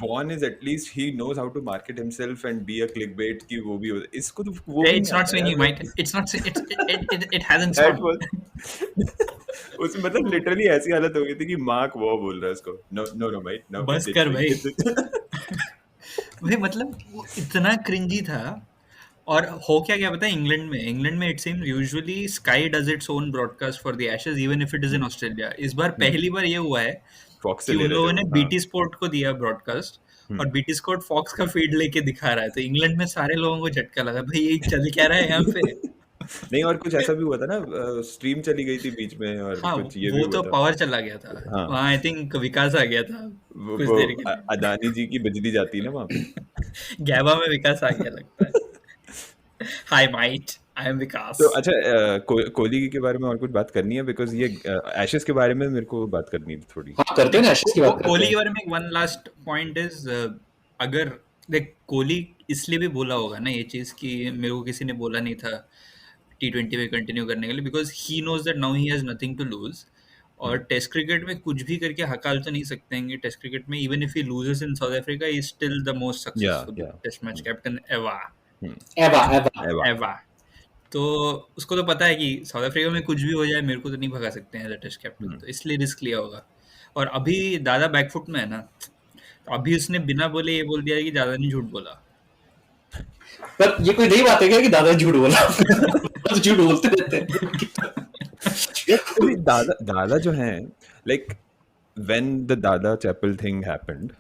Vaughan is at least he knows how to market himself and be a clickbait की वो भी इसको तो वो it's not saying you might, it's not it hasn't stopped. उसमें मतलब लिटरली ऐसी हालत हो गई थी कि मार्क वो बोल रहा है उसको नो भाई नो बस कर भाई. भाई मतलब वो इतना क्रिंजी था. और हो क्या पता है, इंग्लैंड में it seems usually sky does its own broadcast for the Ashes even if it is in Australia. इस बार पहली बार ये हुआ है कि उन लोगों ने बीटी स्पोर्ट को दिया ब्रॉडकास्ट, और बीटी स्पोर्ट फॉक्स का फीड लेके दिखा रहा है. तो इंग्लैंड में सारे लोगों को झटका लगा, भाई ये चल क्या रहा है यहाँ पे. नहीं, और कुछ ऐसा भी हुआ था ना, स्ट्रीम चली गई थी बीच में, और हाँ, कुछ ये वो भी तो हुआ पावर चला गया था. हाँ. वहाँ आई थिंक विकास आ गया था कुछ देर के लिए. अदानी जी की बिजली जाती है ना वहाँ पे. गैबा में विकास आ गया लगता है. हाय माइट, आई एम विकास. तो अच्छा, कोहली के बारे में और कुछ बात करनी है, बिकॉज ये एशेस के बारे में मेरे को बात करनी है थोड़ी. हाँ, करते हैं ना एशेस की बात. कोहली के बारे में वन लास्ट पॉइंट इज, अगर देख कोहली इसलिए भी बोला होगा ना ये चीज कि मेरे को किसी ने बोला नहीं था T20 में कंटिन्यू करने के लिए, because he knows that now he has nothing to lose. और टेस्ट क्रिकेट में कुछ भी करके हकाल तो नहीं सकते हैं. टेस्ट क्रिकेट में even if he loses in South Africa, he is still the most successful test match captain ever. तो उसको तो पता है कि साउथ अफ्रीका में कुछ भी हो जाए मेरे को तो नहीं भगा सकते हैं एज अ टेस्ट कैप्टन. तो इसलिए रिस्क लिया होगा. और अभी दादा बैकफुट में है ना, तो अभी उसने बिना बोले ये बोल दिया कि दादा ने झूठ बोला. पर ये कोई नई बात है क्या कि दादा झूठ बोला? झूठ बोलते रहते हैं. दादा जो है, लाइक व्हेन द दादा चैपल थिंग हैपेंड,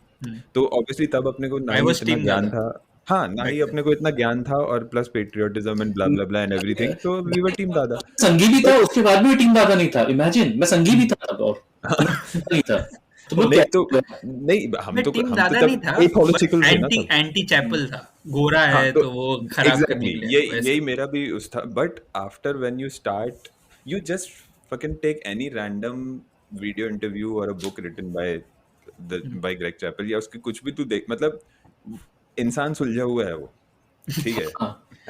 तो ऑब्वियसली तब अपने को ना इतना ज्ञान था. हाँ, ना ही अपने को इतना ज्ञान था और plus patriotism and blah blah blah and everything, तो वी वर टीम दादा। संगी भी था, उसके बाद भी टीम दादा नहीं था। इमेजिन, मैं संगी भी था तब और नहीं था। नहीं तो नहीं, हम तो टीम हम दादा तो नहीं तब था, apolitical थे ना तब। एंटी चैपल था, गोरा हाँ, है तो वो खराब करने exactly, के लिए वैसे। यही मेरा भी उस था। But after when you start, you just fucking take any random video interview or a book written by Greg Chappell, या उसकी कुछ भी तू देख, मतलब इंसान सुलझा हुआ है वो, ठीक है।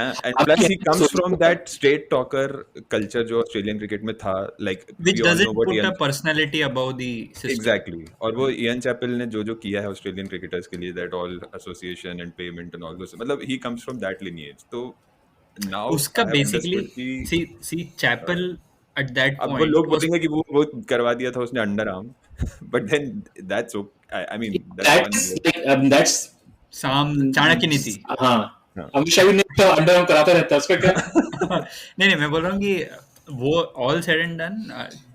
And plus he comes from that straight talker culture जो ऑस्ट्रेलियन क्रिकेट में था, like Which doesn't put a personality above the system. Exactly. और वो इयन चैपल ने जो किया है ऑस्ट्रेलियन क्रिकेटर्स के लिए, that all association and payment and all those, मतलब he comes from that lineage. तो नाउ उसका basically see Chappell at that अब वो पॉइंट लोग बोलेंगे कि वो करवा दिया था उसने under arm, but then that's I mean that's साम चाणक्य नीति। हाँ, हमेशा भी नहीं तो अंडर आर्म कराता रहता है उसका क्या। नहीं मैं बोल रहा हूँ कि वो all said and done,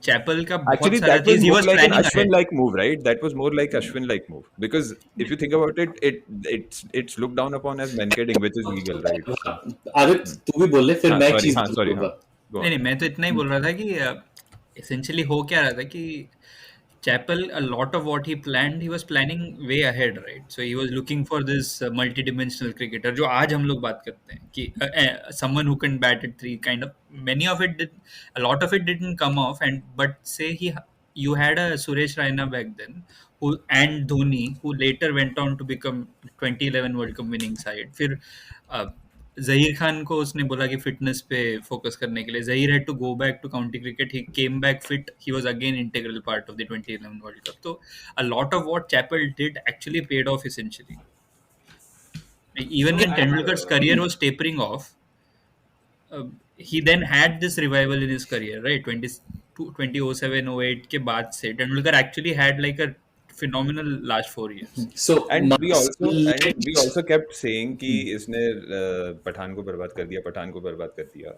Chappell का बहुत actually सारा that was चीज he more was like an planning Ashwin ahead. like move, right? That was more like Ashwin like move, because if you think about it's looked down upon as menkidding, which is legal, right? Aditya तू भी बोल ले, फिर मैं एक चीज sorry, बोलूंगा। नहीं मैं तो इतना ही बोल रहा था कि essentially हो क्या रहा था कि Chappell, a lot of what he planned, he was planning way ahead, right? So he was looking for this multi-dimensional cricketer, जो आज हम लोग बात करते हैं कि someone who can bat at three, kind of. Many of it a lot of it didn't come off, but say you had a Suresh Raina back then, and Dhoni, who later went on to become 2011 World Cup winning side. फिर जहीर खान को उसने बोला कि fitness पे focus करने के लिए, Zaheer had to go back to county cricket, he came back fit, he was again integral part of the 2011 world cup. तो a lot of what Chappell did actually paid off essentially. Even when Tendulkar's career was tapering off, he then had this revival in his career, right? 2007-08 के बाद से Tendulkar actually had like a phenomenal last 4 years. So and we also kept saying कि इसने पठान को बर्बाद कर दिया.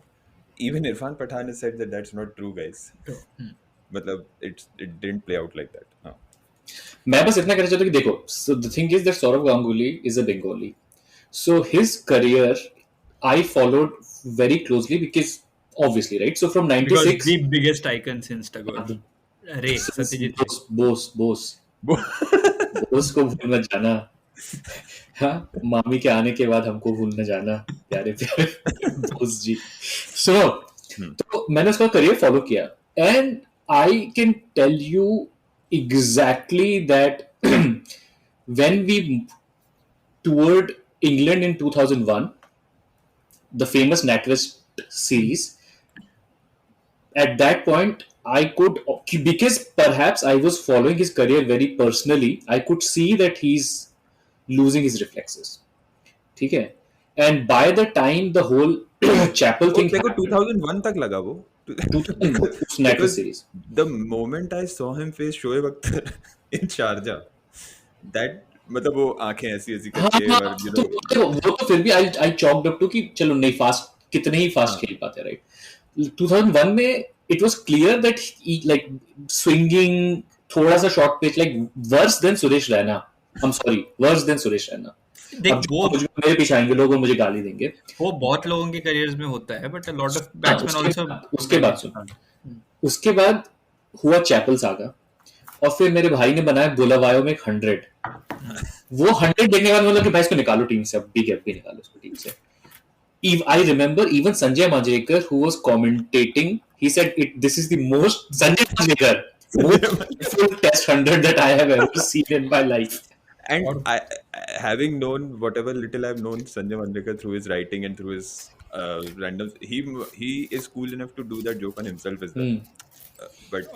Even Irfan Pathan has said that that's not true, guys. मतलब it didn't play out like that. हाँ. मैं बस इतना कहना चाहता हूँ कि देखो, so the thing is that Saurav Ganguly is a Bengali, so his career I followed very closely because obviously, right? So from 96, because the biggest icon since Tagore, Ray Satyajit Bose को भूल मत जाना. हाँ, मामी के आने के बाद हमको भूल न जाना, प्यारे प्यारे बोस जी. So तो मैंने उसका करियर फॉलो किया, and I can tell you exactly that when we toured England in 2001, the famous NatWest series, at that point I could, because perhaps I was following his career very personally, I could see that he's losing his reflexes. ठीक है? And by the time the whole Chappell thing happened, 2001 तक लगा वो. 2001 NatWest series. The moment I saw him face Shoaib Akhtar in Sharjah, that मतलब वो आंखें ऐसी करके, और वो तो फिर भी I chalked up to कि चलो नहीं, फास्ट कितने ही फास्ट खेल पाते, राइट? 2001 में it was clear that he like swinging, थोड़ा सा short pitch, like worse than Suresh Raina. I'm sorry, worse than Suresh Raina. देख वो मेरे पीछे आएंगे लोग और मुझे गाली देंगे. वो बहुत लोगों के करियर्स में होता है, but a lot of batsmen also. उसके बाद हुआ चैपल सागा, और फिर मेरे भाई ने बनाया बुलावायो में 100. वो 100 देखने के बाद मतलब कि भाई इसको निकालो टीम से, अब भी निकालो उसको टीम से. I remember even Sanjay Manjrekar, who was commentating, he said this is the most Sanjay Manjrekar full test 100 that I have ever seen in my life. And I, having known whatever little I've known Sanjay Manjrekar through his writing and through his random, he is cool enough to do that joke on himself as well. But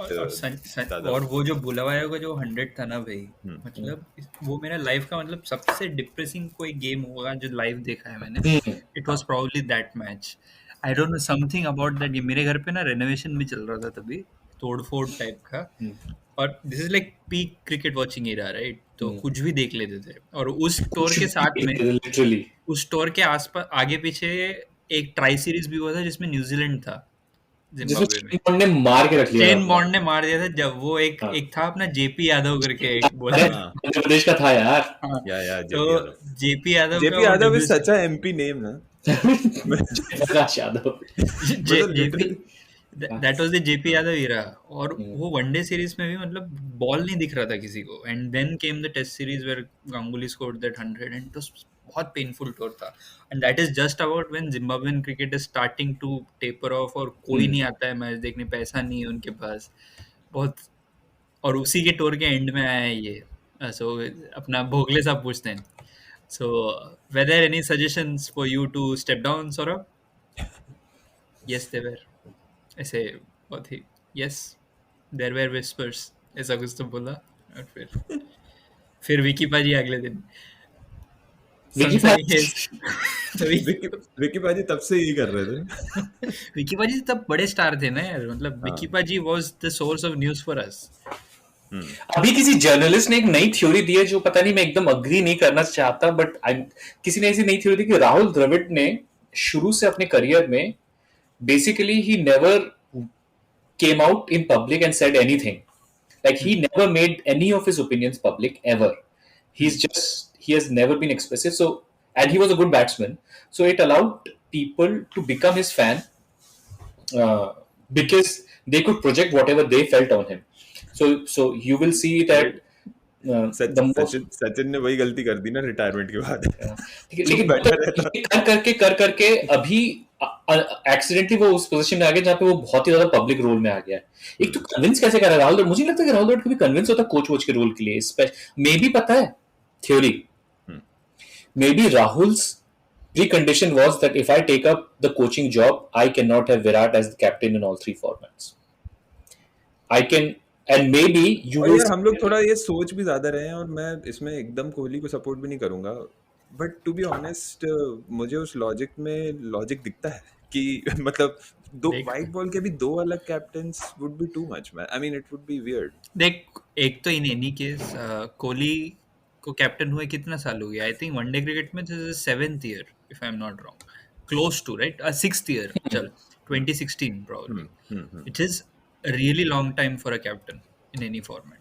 और वो जो बुलावाया का जो 100 था ना भाई, मतलब वो मेरा लाइफ का मतलब सबसे डिप्रेसिंग कोई गेम होगा जो लाइव देखा है मैंने. It was probably that match. I don't no, something about that. ये मेरे घर पे ना रेनोवेशन भी चल रहा था तभी, तोड़फोड़ टाइप का, और this is like peak cricket watching era, right? तो कुछ भी देख लेते थे. और उस स्टोर के साथ में उस स्टोर के आसपास आगे पीछे एक ट्राई सीरीज भी हुआ था जिसमें न्यूजीलैंड था. जिम्बाब्वे में। जिसमें बॉन्ड ने मार के रख लिया शेन बॉन्ड ने मार दिया था जब वो एक था अपना जेपी यादव करके एक बोला मध्य प्रदेश का था यार। तो JP Yadav JP Yadav is such a MP name ना। Prakash Yadav that was the JP Yadav era. और वो वनडे सीरीज में भी मतलब बॉल नहीं दिख रहा था किसी को, and then came the test series where Ganguly scored that 100 and तो बहुत पेनफुल टूर था। And that is just about when Zimbabwean cricket is starting to taper off और कोई नहीं आता है मैच देखने, पैसा नहीं है उनके पास बहुत, और उसी के टूर के एंड में आया है ये। सो अपना भोगले साहब पूछते हैं, so whether any suggestions for you to step down Sourav? Yes there were, ऐसे बहुत ही यस देयर वर विस्पर्स, ऐसा कुछ तो बोला। और फिर विकी पाजी अगले दिन विकी पाजी तब से यही कर रहे थे। विकी पाजी तब बड़े स्टार थे ना यार, मतलब विकी पाजी was the source of news for us. अभी किसी जर्नलिस्ट ने एक नई थ्योरी दी है जो पता नहीं, मैं एकदम अग्री नहीं करना चाहता, बट किसी ने ऐसी नई थ्योरी दी कि राहुल द्रविड़ ने शुरू से अपने करियर में basically he never came out in public and said anything. Like he never made any of his opinions public ever. He has never been expressive. So, and he was a good batsman. So it allowed people to become his fan because they could project whatever they felt on him. So you will see that Sachin ने वही गलती कर दी ना retirement के बाद। लेकिन कर करके अभी एक्सीडेंटली वो उस पोजीशन में आ गया जहाँ पे वो बहुत ही ज्यादा पब्लिक रोल में आ गया है। एक तो कन्विंस कैसे कर रहा है राहुल, मुझे नहीं लगता कि राहुल द्रविड़ कभी कन्विंस होता कोच वोच के रोल के लिए। मे बी पता है theory, may be Rahul's precondition was that if I take up the coaching job, I cannot have Virat as the captain in all three formats. I can, and maybe you will. हम लोग थोड़ा ये सोच भी ज्यादा रहे हैं, और मैं इसमें एकदम कोहली को सपोर्ट भी नहीं करूंगा, बट टू बी ऑनेस्ट मुझे उस लॉजिक में लॉजिक दिखता है कि मतलब दो वाइट बॉल के भी दो अलग captains would be too much man. I mean it would be weird. देख, एक तो इन एनी केस कोहली को कैप्टन हुए कितना साल हो गया? आई थिंक वनडे क्रिकेट में this is 7th year if I am not wrong, close to right 6th year, चल 2016 probably. It is a really long time for a captain in any format.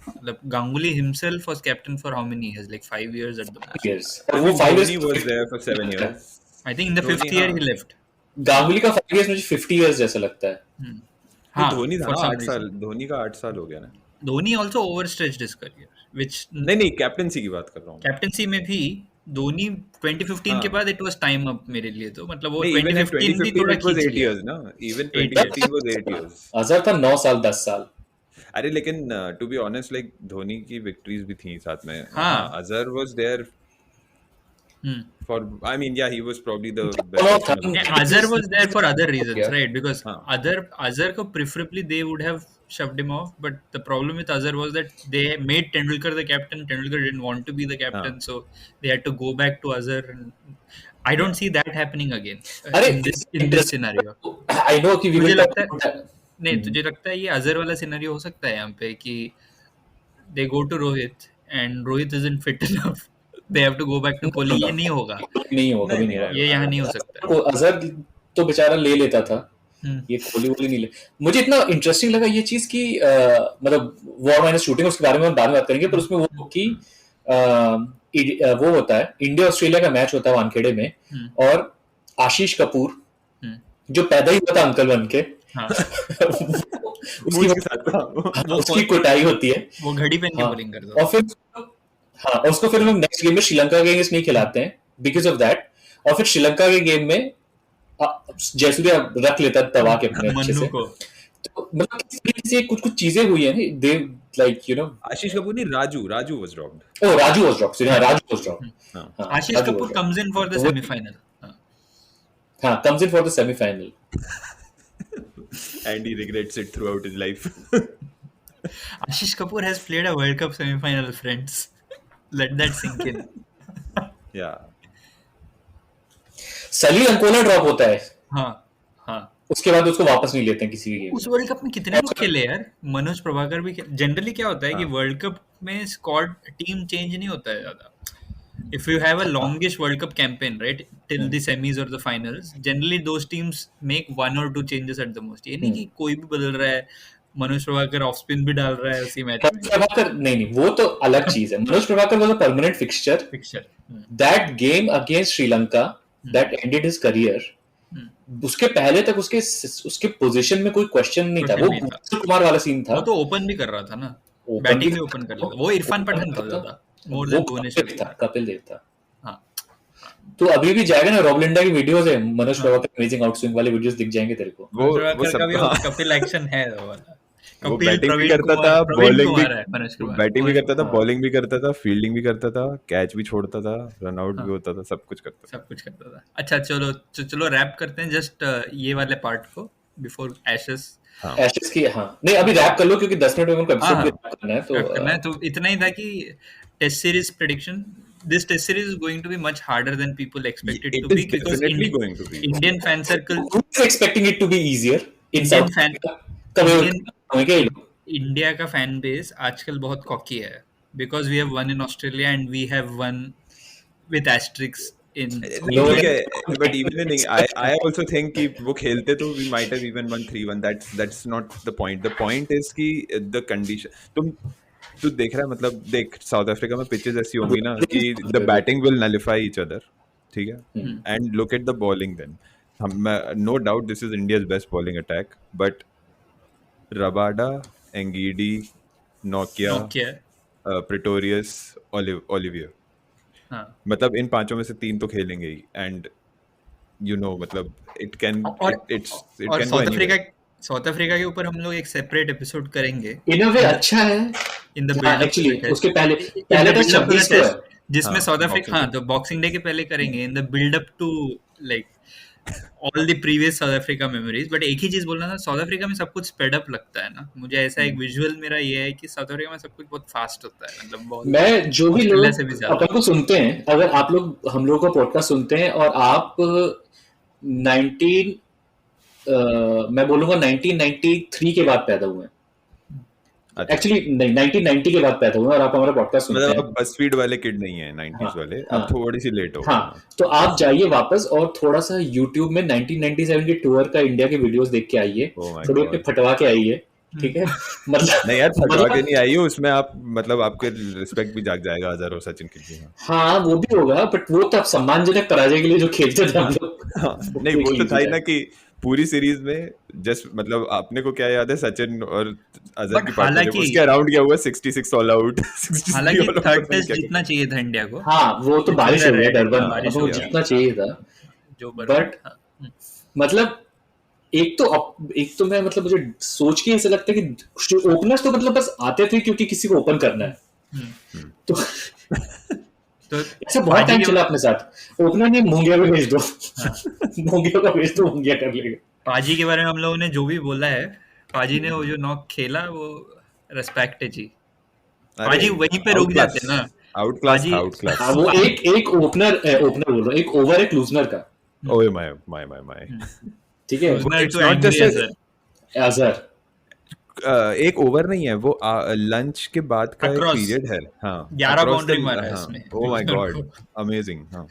मतलब Ganguly himself was captain for how many years? Like 5 years at the most. Yes. वो 5 years was there for 7 years. I think in the 5th year he left. Ganguly का 5 years मुझे 50 years जैसा लगता है। हाँ, Dhoni for some 8 reason. साल, धोनी का 8 साल हो गया ना। Dhoni also overstretched his career, which नहीं कैप्टनसी की बात कर रहा हूँ। कैप्टनसी में भी धोनी 2015 के बाद it was time up मेरे लिए तो, मतलब वो नहीं, even 2015 भी थोड़ा it was खींच 8 लिया। years ना, even 2015 was 8 years। अजहर था 9 साल 10 साल। अरे लेकिन to be honest like Dhoni की विक्ट्रीज भी थी साथ में। हाँ। Azhar was there for I mean yeah he was probably the best Azhar was there for other reasons, right? Because Azhar ko preferably they would have shoved him off, but the problem with Azhar was that they made Tendulkar the captain. Tendulkar didn't want to be the captain, so they had to go back to Azhar. I don't see that happening again in this scenario. I know कि मुझे लगता है नहीं, तुझे लगता है ये अजहर वाला सिनेरियो हो सकता है यहाँ पे कि they go to Rohit and Rohit isn't fit enough, they have to go back to Kohli? ये नहीं होगा, नहीं होगा, कभी नहीं होगा, ये यहाँ नहीं हो सकता। को अजहर तो बेचारा ले लेता था, ये कोहली वोली नहीं ले। मुझे इतना इंटरेस्टिंग लगा ये चीज कि मतलब वॉर माइनस शूटिंग, उसके बारे में हम बाद में बात करेंगे, पर उसमें वो कि वो होता है इंडिया ऑस्ट्रेलिया का मैच होता है वानखेड़े में, और आशीष कपूर जो पैदा ही हुआ था अंकल बन के, उसकी कुटाई होती है, वो घड़ी पहन के बॉलिंग करता है, और फिर उसको फिर लोग नेक्स्ट गेम में श्रीलंका के अगेंस्ट नहीं खिलाते हैं बिकॉज ऑफ दैट, और फिर श्रीलंका के गेम में जयसूर्या रख लेता तवा के अपने अच्छे से। तो मतलब किस तरीके से कुछ चीजें हुई है ना, दे लाइक यू नो आशीष कपूर नहीं, Raju was dropped. Oh Raju was dropped, Raju was dropped. Ashish Kapoor comes in for the semifinal, comes in for the semi-final and he regrets it throughout his life. Ashish Kapoor has played a World Cup semi-final, friends. Let that sink in. Yeah. सली Ankola drop होता है, हाँ, उसके बाद उसको वापस नहीं लेते हैं किसी भी गेम। उस वर्ल्ड कप में कितने लोग खेले यार? मनोज प्रभाकर भी। जनरली क्या होता है कि वर्ल्ड कप में स्क्वाड टीम चेंज नहीं होता है ज्यादा, if you have a longish World Cup campaign, right, till the semis or the finals, generally those teams make 1 or 2 changes at the most. ये नहीं कि कोई भी बदल रहा है, मनोज प्रभाकर ऑफ स्पिन भी डाल रहा है उसी मैच में. प्रभाकर नहीं, वो तो अलग चीज है. Manoj Prabhakar was a permanent fixture. That game against Sri Lanka that ended his career, उसके पहले तक उसके पोजीशन में कोई क्वेश्चन नहीं था. वो भुवनेश्वर कुमार वाला सीन था. वो तो ओपन भी कर रहा था ना, बैटिंग भी ओपन कर लेता. वो इरफान पठान करता था मोर देन भुवनेश्वर था. कपिल देव था. हाँ, तो अभी भी जाएगा ना, रॉब लिंडा की वीडियोस है, मनोज प्रभाकर अमेजिंग आउटस्विंग वाले वीडियोस दिख जाएंगे तेरे को. वो सब कपिल एक्शन है वाला. वो बैटिंग भी करता था, बॉलिंग भी करता था, बॉलिंग भी करता था, फील्डिंग भी करता था, कैच भी छोड़ता था, रन आउट भी होता था, सब कुछ करता था. अच्छा चलो रैप करते हैं जस्ट ये वाले पार्ट को बिफोर एशेस. एशेस की नहीं अभी रैप कर लो क्योंकि 10 मिनट में उनको एपिसोड करना है. तो इतना ही था कि test series prediction. This test series is going to be much harder than people expect it to be, because Indian fan circle is expecting it to be easier. India का फैन बेस आजकल बहुत cocky है, because we have won in Australia and we have won with asterisks in. But even in I also think कि वो खेलते तो we might have even won 3-1. That's not the point. The point is कि the condition. तू देख रहा है, मतलब देख साउथ अफ्रीका में पिचेस ऐसी होंगी ना कि the batting will nullify each other, ठीक है, and look at the bowling then. No doubt this is India's best bowling attack, but Rabada, Ngidi, नोकिया, प्रेटोरियस, ओलिवियर, मतलब इन पांचों में से 3 तो खेलेंगे ही. एंड यू नो मतलब इट कैन साउथ अफ्रीका के ऊपर हम लोग एक सेपरेट एपिसोड करेंगे. इन अ वे अच्छा है इन द बिल्ड एक्चुअली उसके पहले तो 26 को है जिसमें साउथ अफ्रीका तो बॉक्सिंग डे के पहले करेंगे in the build up to like all the previous South Africa memories. But एक ही चीज बोलना था, साउथ अफ्रीका में सब कुछ स्पीड अप लगता है ना मुझे. ऐसा एक विजुअल मेरा ये है कि साउथ अफ्रीका में सब कुछ बहुत फास्ट होता है. मतलब बहुत मैं जो भी लोग अपन को सुनते हैं, अगर आप लोग हम लोग का पॉडकास्ट सुनते हैं और आप 19 मैं बोलूंगा 1993 के बाद पैदा हुए हैं, एक्चुअली 1990 के बाद पैदा हुए और आप हमारा पॉडकास्ट सुनते हैं, मतलब बसफीड वाले किड नहीं है 90s वाले, आप थोड़ी सी लेट हो. तो आप जाइए वापस और थोड़ा सा YouTube में 1997 के टूर का इंडिया के वीडियोस देख के आइए, थोड़े अपने फटवा के आइए, ठीक है. मतलब नहीं यार फटवा के नहीं आइए, उसमें आप मतलब आपके रिस्पेक्ट भी जाग जाएगा अजहर और सचिन के लिए. हाँ वो भी होगा, बट वो तो आप सम्मानजनक पराजय के लिए जो खेलते थे हम लोग. नहीं वो तो था ही ना कि पूरी सीरीज में जस्ट मतलब आपने को क्या याद है, सचिन और अजहर की पार्टनरशिप, उसके अराउंड क्या हुआ 66 ऑल आउट. हालांकि थर्ड टेस्ट जीतना चाहिए था इंडिया को. हाँ वो तो बारिश हो गया, डरबन बारिश हो जीतना चाहिए था जो, बट मतलब एक तो मैं मतलब मुझे सोच के ऐसा लगता है कि ओपनर्स तो मतलब बस आते थे क्योंकि किसी को ओपन करना है. तो ऐसा बहुत टाइम चला अपने साथ. ओपनर ने मूंगिया को भेज दो, मूंगिया को भेज दो, मूंगिया कर लेगा. पाजी के बारे में हम लोगों ने जो भी बोला है, पाजी ने वो जो नॉक खेला वो रेस्पेक्ट है जी. पाजी वहीं पे रुक जाते ना. Out class. वो एक ओपनर बोल रहा हूं, एक ओवर एक लूजनर का. ओए माय ठीक है, अजहर एक ओवर नहीं है वो, लंच के बाद का एक पीरियड है. हाँ 11 बाउंड्री मारा है इसमें. Oh my God amazing. हाँ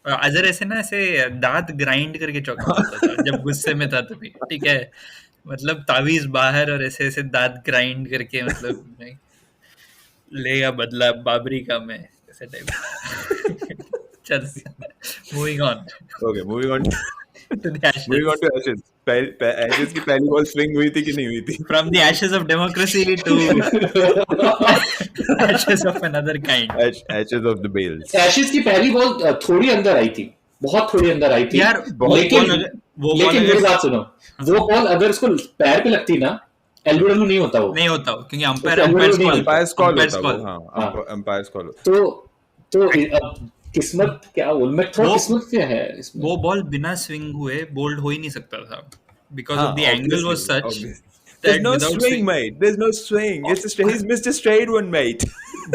अजहर ऐसे ना ऐसे दांत ग्राइंड करके चौका मारता था जब गुस्से में था तभी, ठीक है, मतलब तावीज बाहर और ऐसे ऐसे दांत ग्राइंड करके मतलब लेगा बदला बाबरी का मैं ऐसे टाइप. चल moving on. Okay moving on to Ashes. Ashes की पहली बॉल स्विंग हुई थी कि नहीं हुई थी? From the ashes of democracy to ashes of another kind. Ashes of the bales. Ashes की पहली बॉल थोड़ी अंदर आई थी, बहुत थोड़ी अंदर आई थी यार. लेकिन मेरी बात सुनो, वो बॉल अगर उसको पैर पे लगती ना, एलबीडब्ल्यू नहीं होता क्योंकि अंपायर कॉल. तो किस्मत क्या किस्मत क्या है इसमें? वो बॉल बिना स्विंग हुए बोल्ड हो ही नहीं सकता था, because of the angle was such. There's no swing, mate. There's no swing. He's missed a straight one, mate.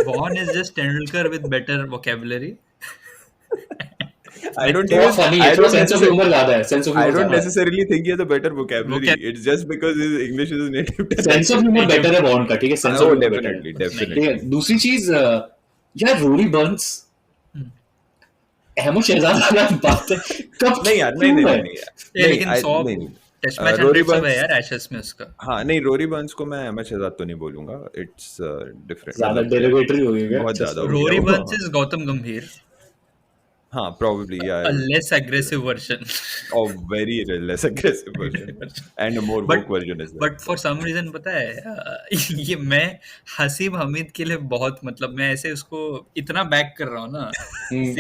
Vaughn is just Tendulkar with better vocabulary. I don't necessarily think he has a better vocabulary. It's just because his English is his native. Sense of humor better है Vaughn का, ठीक है? Definitely. दूसरी चीज यार, Rory Burns Ahmad Shahzad वाला बात है कब नहीं यार, नहीं नहीं नहीं यार, लेकिन 100 टेस्ट मैच रोरी 100 सब है बर्न्स, यार एशेस में उसका। हाँ नहीं, रोरी बर्न्स को मैं अहमद शहजाद तो नहीं बोलूंगा, इट्स डिफरेंट, ज्यादा डेरिवेटरी हो गया बहुत ज्यादा हो गया रोरी वो। बर्न्स इज गौतम गंभीर, हाँ probably yeah, a less aggressive version. a very less aggressive version and a more But- woke version is there. But for some reason पता है ये मैं हसीब हमीद के लिए बहुत मतलब मैं ऐसे उसको इतना बैक कर रहा हूँ ना,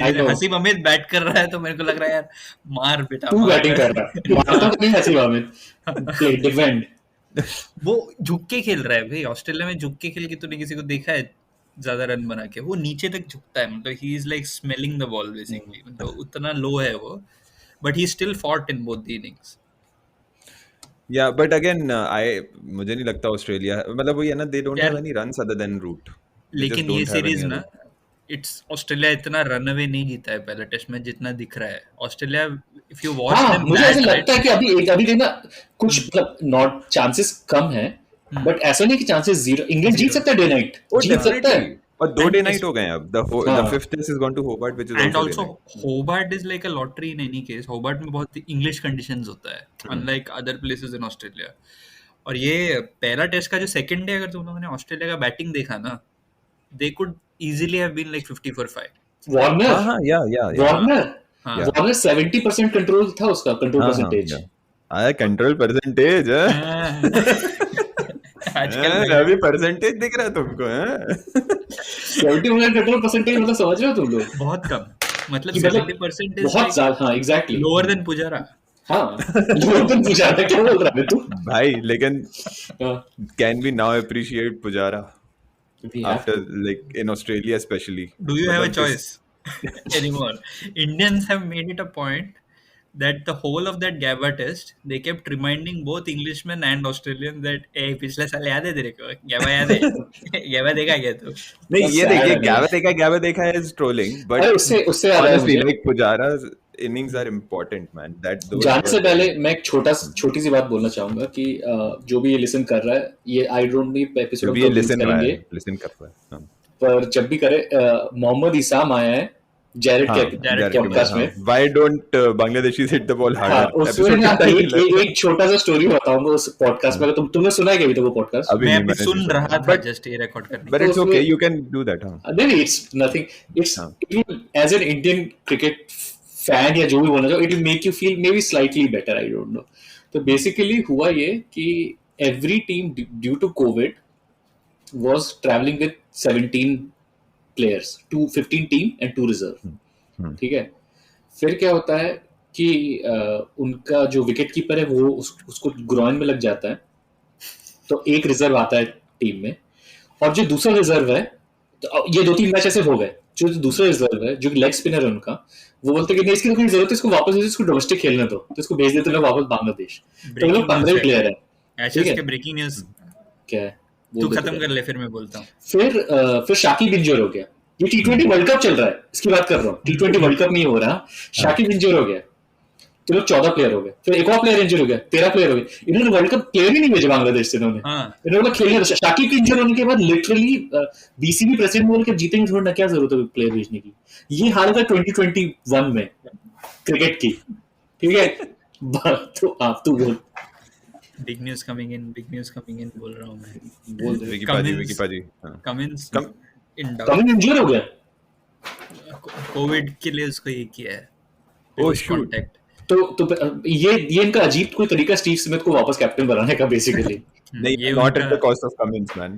I know. Haseeb Hamid bat कर रहा है तो मेरे को लग रहा है यार मार बेटा तू मार। बैटिंग कर रहा है, मारता तो नहीं हसीब हामिद, प्ले डिफेंड। वो झुक के खेल रहा है भाई, ऑस्ट्रेलिया में झुक के खेल के तूने किसी को देखा है ज्यादा रन बना के? वो नीचे तक झुकता है, मतलब he is like smelling the ball basically, मतलब उतना लो है वो, but he still fought in both the innings. Yeah, but again, मुझे नहीं लगता ऑस्ट्रेलिया, मतलब वही है ना, they don't यार- have any runs other than root. They लेकिन just ये don't have सीरीज any ना other- इट्स ऑस्ट्रेलिया इतना रन अवे नहीं जीता है पहला टेस्ट में जितना दिख रहा है। ऑस्ट्रेलिया इफ यू वॉच हाँ देम मुझे ऐसा लगता है कि अभी देखना कुछ मतलब नॉट चांसेस कम है, बट ऐसा नहीं कि चांसेस जीरो। इंग्लैंड जीत सकता है डे नाइट, Oh, जीत सकता है। definitely. और 2 And डे it's- नाइट हो गए हैं अब, the हाँ. fifth test is gone to Hobart, which is and also day also night. Hobart is like a lottery in any case. Hobart में बहुत इंग्लिश कंडीशंस होता है unlike other places in Australia. और ये पहला टेस्ट का जो सेकंड डे अगर तुम लोगों ने ऑस्ट्रेलिया का बैटिंग देखा ना, they could easily have been like 50 for 5। Warner हाँ, yeah. वार्नर हाँ वार्नर 70% कंट्रोल था उसका, कंट्रोल हाँ, परसेंटेज। yeah. आया कंट्रोल परसेंटेज आजकल अभी परसेंटेज दिख रहा है तुमको, हैं? 70% कंट्रोल परसेंटेज मतलब समझ रहे हो तुम लोग? बहुत कम, मतलब कि मतलब 70% इज बहुत ज्यादा। हाँ एग्जैक्टली, लोअर देन पुजारा। हाँ यूरोपियन पूछा था, क्या बोल रहा है तू? भाई लेकिन हाँ, can we now appreciate Pujara we have after like in Australia especially? Do you have a मतलब choice anymore? Indians have made it a point that the whole of that Gabba test, they kept reminding both Englishmen and Australians that, "Hey, पिछले साल याद है तेरे को? Gabba याद है? Gabba देखा क्या तू?" नहीं, That's ये sad, देखिए, I mean. Gabba देखा is trolling, but अरे उससे याद आया honestly मुझे। like Pujara's innings are important, man. Those जाने से were- पहले मैं एक छोटी सी बात बोलना चाहूंगा कि जो भी ये लिसन कर रहा है, ये आई डोंट नी एपिसोड भी ये listen कर रहा है, हाँ. पर जब भी करे मोहम्मद इसाम आया है जेरेड हाँ, के Jared पॉडकास्ट हाँ. में। Why don't Bangladeshis hit the ball हाँ, harder? उसमें Episode ना का title एक छोटा सा स्टोरी बताऊंगा उस पॉडकास्ट में। तुमने सुना है क्या अभी तक वो पॉडकास्ट? अभी मैं नहीं, अभी मैंने सुन नहीं रहा सुना. था But जस्ट ये रिकॉर्ड करने। but it's तो okay, उसमें- you can do that, हाँ. नहीं इट्स नथिंग, इट्स हाँ. It will as an Indian cricket fan या जो भी बोलना चाहो, it will make you feel maybe slightly better, I don't know. तो बेसिकली हुआ ये कि every team due to Covid was travelling with 17 players, 15 team and 2 reserve. ठीक है, फिर क्या होता है कि उनका जो विकेट कीपर है वो उसको ग्रॉइन में लग जाता है, तो एक रिजर्व आता है टीम में। और जो दूसरा रिजर्व है, तो ये 2-3 मैच ऐसे हो गए, जो दूसरा रिजर्व है जो लेग स्पिनर है उनका, वो बोलते हैं कि नहीं इसकी तो कोई जरूरत है, इसको वापस भेजो, इसको डोमेस्टिक खेलने दो, तो इसको भेज देते लोग वापस बांग्लादेश। तो ये लोग 15 प्लेयर है। एशेस ठीक है। के ब्रेकिंग न्यूज़ क्या है तू बोल देते खत्म हैं। कर ले, फिर मैं बोलता हूँ। फिर शाकिब इंजर हो गया। ये T20 वर्ल्ड कप चल रहा है, इसकी बात कर रहा हूँ, T20 वर्ल्ड कप नहीं हो रहा। शाकिब इंजर हो गया, तो लोग 14 प्लेयर हो गए। फिर एक और प्लेयर इंजर हो गया, 13 प्लेयर हो गए। इन्होंने वर्ल्ड कप प्लेयर ही नहीं भेजे बांग्लादेश से, इन्होंने हाँ, इन्होंने खेलने। शाकिब के इंजर होने के बाद लिटरली बीसीबी प्रेसिडेंट बोल के जीतेंगे थोड़ा ना, क्या जरूरत है प्लेयर भेजने की। ये हालत है 2021 में क्रिकेट की। ठीक है, तो आप तू बोल बिग न्यूज़ कमिंग इन बोल रहा हूँ मैं। बोल दे। विकी पाजी, हाँ. कमिंस कम- इन डाउट, कमिंग इंजर हो गया, कोविड के लिए उसको ये किया है। Oh, Close shoot. contact। तो ये इनका अजीब कोई तरीका स्टीव स्मिथ को वापस कैप्टन बनाने का बेसिकली। नहीं, ये not at उनका- the cost of Cummins, man.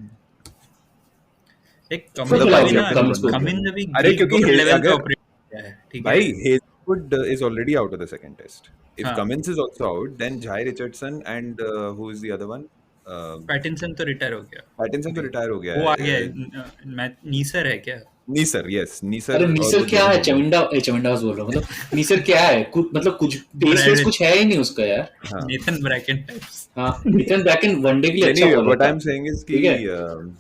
एक मतलब कमिंस भी भाई, ना, Cummins को- कमिंस अभी अरे क्योंकि good level पे अगर- operate किया है, ठीक है। भाई, Hazelwood is already out of the second test. If हाँ. Cummins is also out, then Jai Richardson and who is the other one? Pattinson तो रिटायर हो गया, Pattinson तो रिटायर हो गया वो आ है. गया है। मैच नीसर है क्या? नीसर, yes, नीसर. अरे और नीसर वो क्या है? दोनों- चमिंडास बोल रहा हूँ, मतलब नीसर क्या है? मतलब कुछ पेस कुछ है ही नहीं उसका यार। हाँ. Nathan Bracon types. हाँ, नितिन ब्रैकन वनडे के लिए अच्छा Anyway, बॉलर what था। I'm saying is कि ठीक है।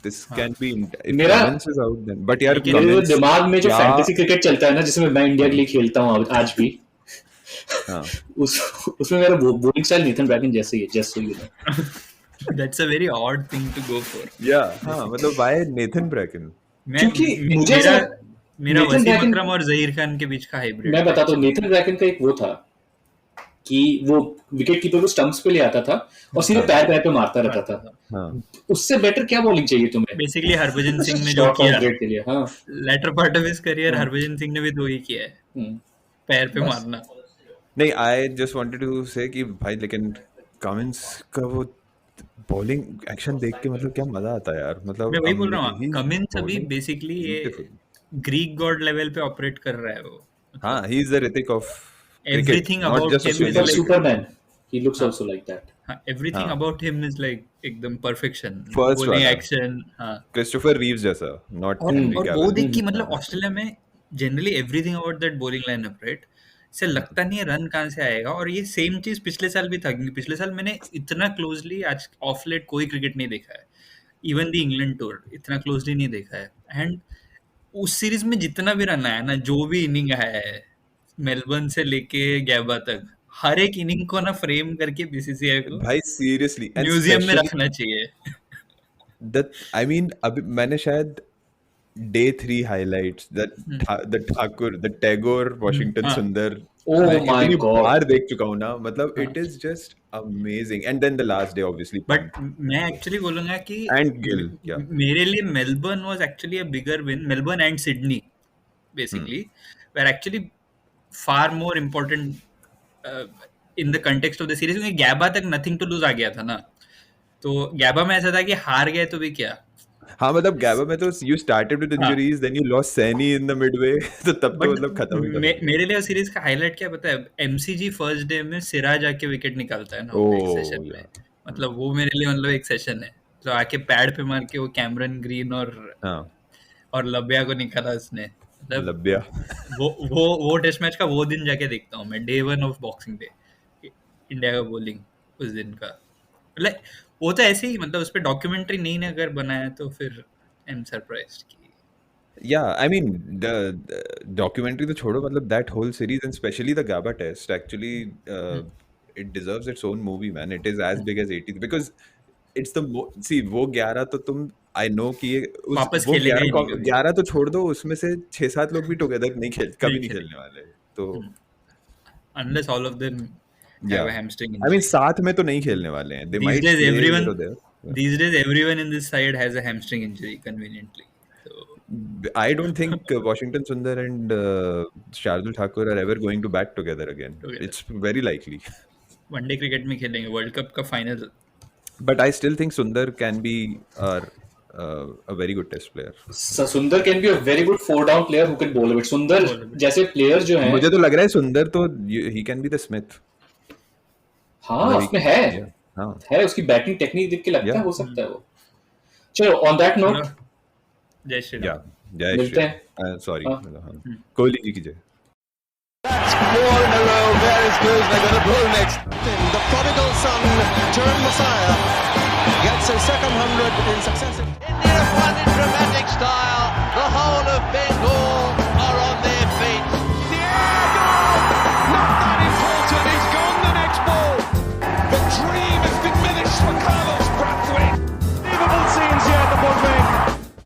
this can be if मेरा- Cummins is out then, but यार लेकिन मेरे Cummins दिमाग में जो क्या- फैंटेसी क्रिकेट चलता है ना, जिसमें मैं इंडिया के लिए खेलता हूँ आज भी, हाँ. उसमें मेरा बॉलिंग स्टाइल नितिन ब्रैकन जैसे ही है, just so you know. That's a very odd thing to go for. Yeah, हाँ, मतलब why Nathan Bracken? मैं क्योंकि मुझे मेरा ऐसा- मेरा नेथन वसीम ब्रैकन, अकरम और जहीर खान के बीच का हाइब्रिड मैं बताता हूँ, नेथन ब्रैकन का एक वो था कि वो विकेट कीपर को स्टंप्स पे ले आता था और सीधे पैर पे मारता रहता था। हाँ उससे बेटर क्या बॉलिंग चाहिए तुम्हें? बेसिकली हरभजन सिंह ने जो शॉर्ट किया कॉन्क्रीट के लिए। हाँ later part of his career, Harbhajan Singh ने भी तो ही किया है, हम्म, पैर पे बस। मारना। नहीं, आई जस्ट वांटेड टू से कि भाई लेकिन कमिंस का वो बॉलिंग एक्शन देख के मतलब क्या मजा आता है यार, मतलब मैं वही बोल रहा हूँ, he's कमिंस अभी bowling बेसिकली ये beautiful. ग्रीक गॉड लेवल पे ऑपरेट कर रहा है वो। हाँ, he is the Hrithik of cricket, Everything not about just him is Australia. like- Superman, he looks also like that. Everything हाँ। अबाउट हिम इज लाइक एकदम perfection, First bowling वाला। Action. हाँ, Christopher Reeves जैसा, not और Henry और वो Cavill. देख कि मतलब ऑस्ट्रेलिया में generally everything about that bowling lineup, right, से लगता नहीं है रन कहाँ से आएगा। और ये सेम चीज पिछले साल भी था, क्योंकि पिछले साल मैंने इतना क्लोजली आज ऑफ लेट कोई क्रिकेट नहीं देखा है, इवन द इंग्लैंड टूर इतना क्लोजली नहीं देखा है। एंड उस सीरीज में जितना भी रन आया ना, जो भी इनिंग आया है मेलबर्न से लेके गैबा तक, हर एक इनिंग को ना फ्रेम करके बीसीसीआई को भाई seriously, and म्यूजियम में especially रखना चाहिए। I mean, अभी मैंने शायद Day 3 highlights the Thakur, the Tagore, Washington हाँ। Sundar, Oh मैं my इतनी God. बार देख चुका हूँ ना, मतलब it is just amazing. And then the last day obviously, but मैं एक्चुअली बोलूंगा कि and Gill, yeah. मेरे लिए Melbourne was actually a bigger win, Melbourne and Sydney basically were actually far more important in the context of the series, क्योंकि Gabba तक nothing to loose आ गया था ना। तो गैबा में ऐसा था कि हार गए तो भी क्या। हाँ मतलब गैबा में तो you started with injuries, then you lost Saini in the midway, तो तब तो बट मतलब खत्म ही कर दिया। मेरे लिए सीरीज का हाईलाइट क्या पता है, एमसीजी फर्स्ट डे में सिराज आके विकेट निकालता है ना एक Oh, सेशन में, yeah. मतलब वो मेरे लिए मतलब एक सेशन है। तो आके पैड पे मार के वो कैमरन ग्रीन हाँ, और लब्या को निकाला उसने, मतलब लब्या। वो टेस्ट मैच का वो दिन जाके देखता हूँ मैं, day 1 of boxing day, India का बॉलिंग उस दिन का, मतलब वो तो ऐसे ही, मतलब उस पर डॉक्यूमेंट्री नहीं ना अगर बनाया तो फिर आई एम सरप्राइज्ड कि Yeah, I mean the documentary तो छोड़ो, मतलब that whole series and especially the Gabba test actually it deserves its own movie, man. It is as big as 80 because it's the see वो 11 तो तुम I know कि ये वापस वो खेलेगा ही नहीं कभी। 11 तो छोड़ दो, उसमें से 6-7 लोग भी टुगेदर नहीं कभी नहीं खेलने वाले, तो unless all of them have Yeah. a hamstring I injury. mean साथ में तो नहीं खेलने वाले हैं, they These might days play everyone- here or there. These days everyone in this side has a hamstring injury conveniently. So I don't think Washington Sundar and Shardul Thakur are ever going to bat together again. Together. It's very likely. One day cricket में खेलेंगे, world cup का final. But I still think Sundar can be a very good test player. सुंदर can be a very good 4 down player who can ball it. सुंदर जैसे player जो हैं, मुझे तो लग रहा है सुंदर तो he can be the Smith. हाँ मतलब उसमें है yeah, हाँ है उसकी बैटिंग टेक्निक देख के लगता है Yeah. हो सकता है वो। चलो ऑन दैट नोट जय श्री राम। yeah जय मिलते श्री हैं। सॉरी हाँ। कोहली जी की जय। That's 4 in a row. There is Blues. They're going to blow next. The prodigal son turned Messiah gets his second 100 in successive. India have won in dramatic style. The whole of Bengal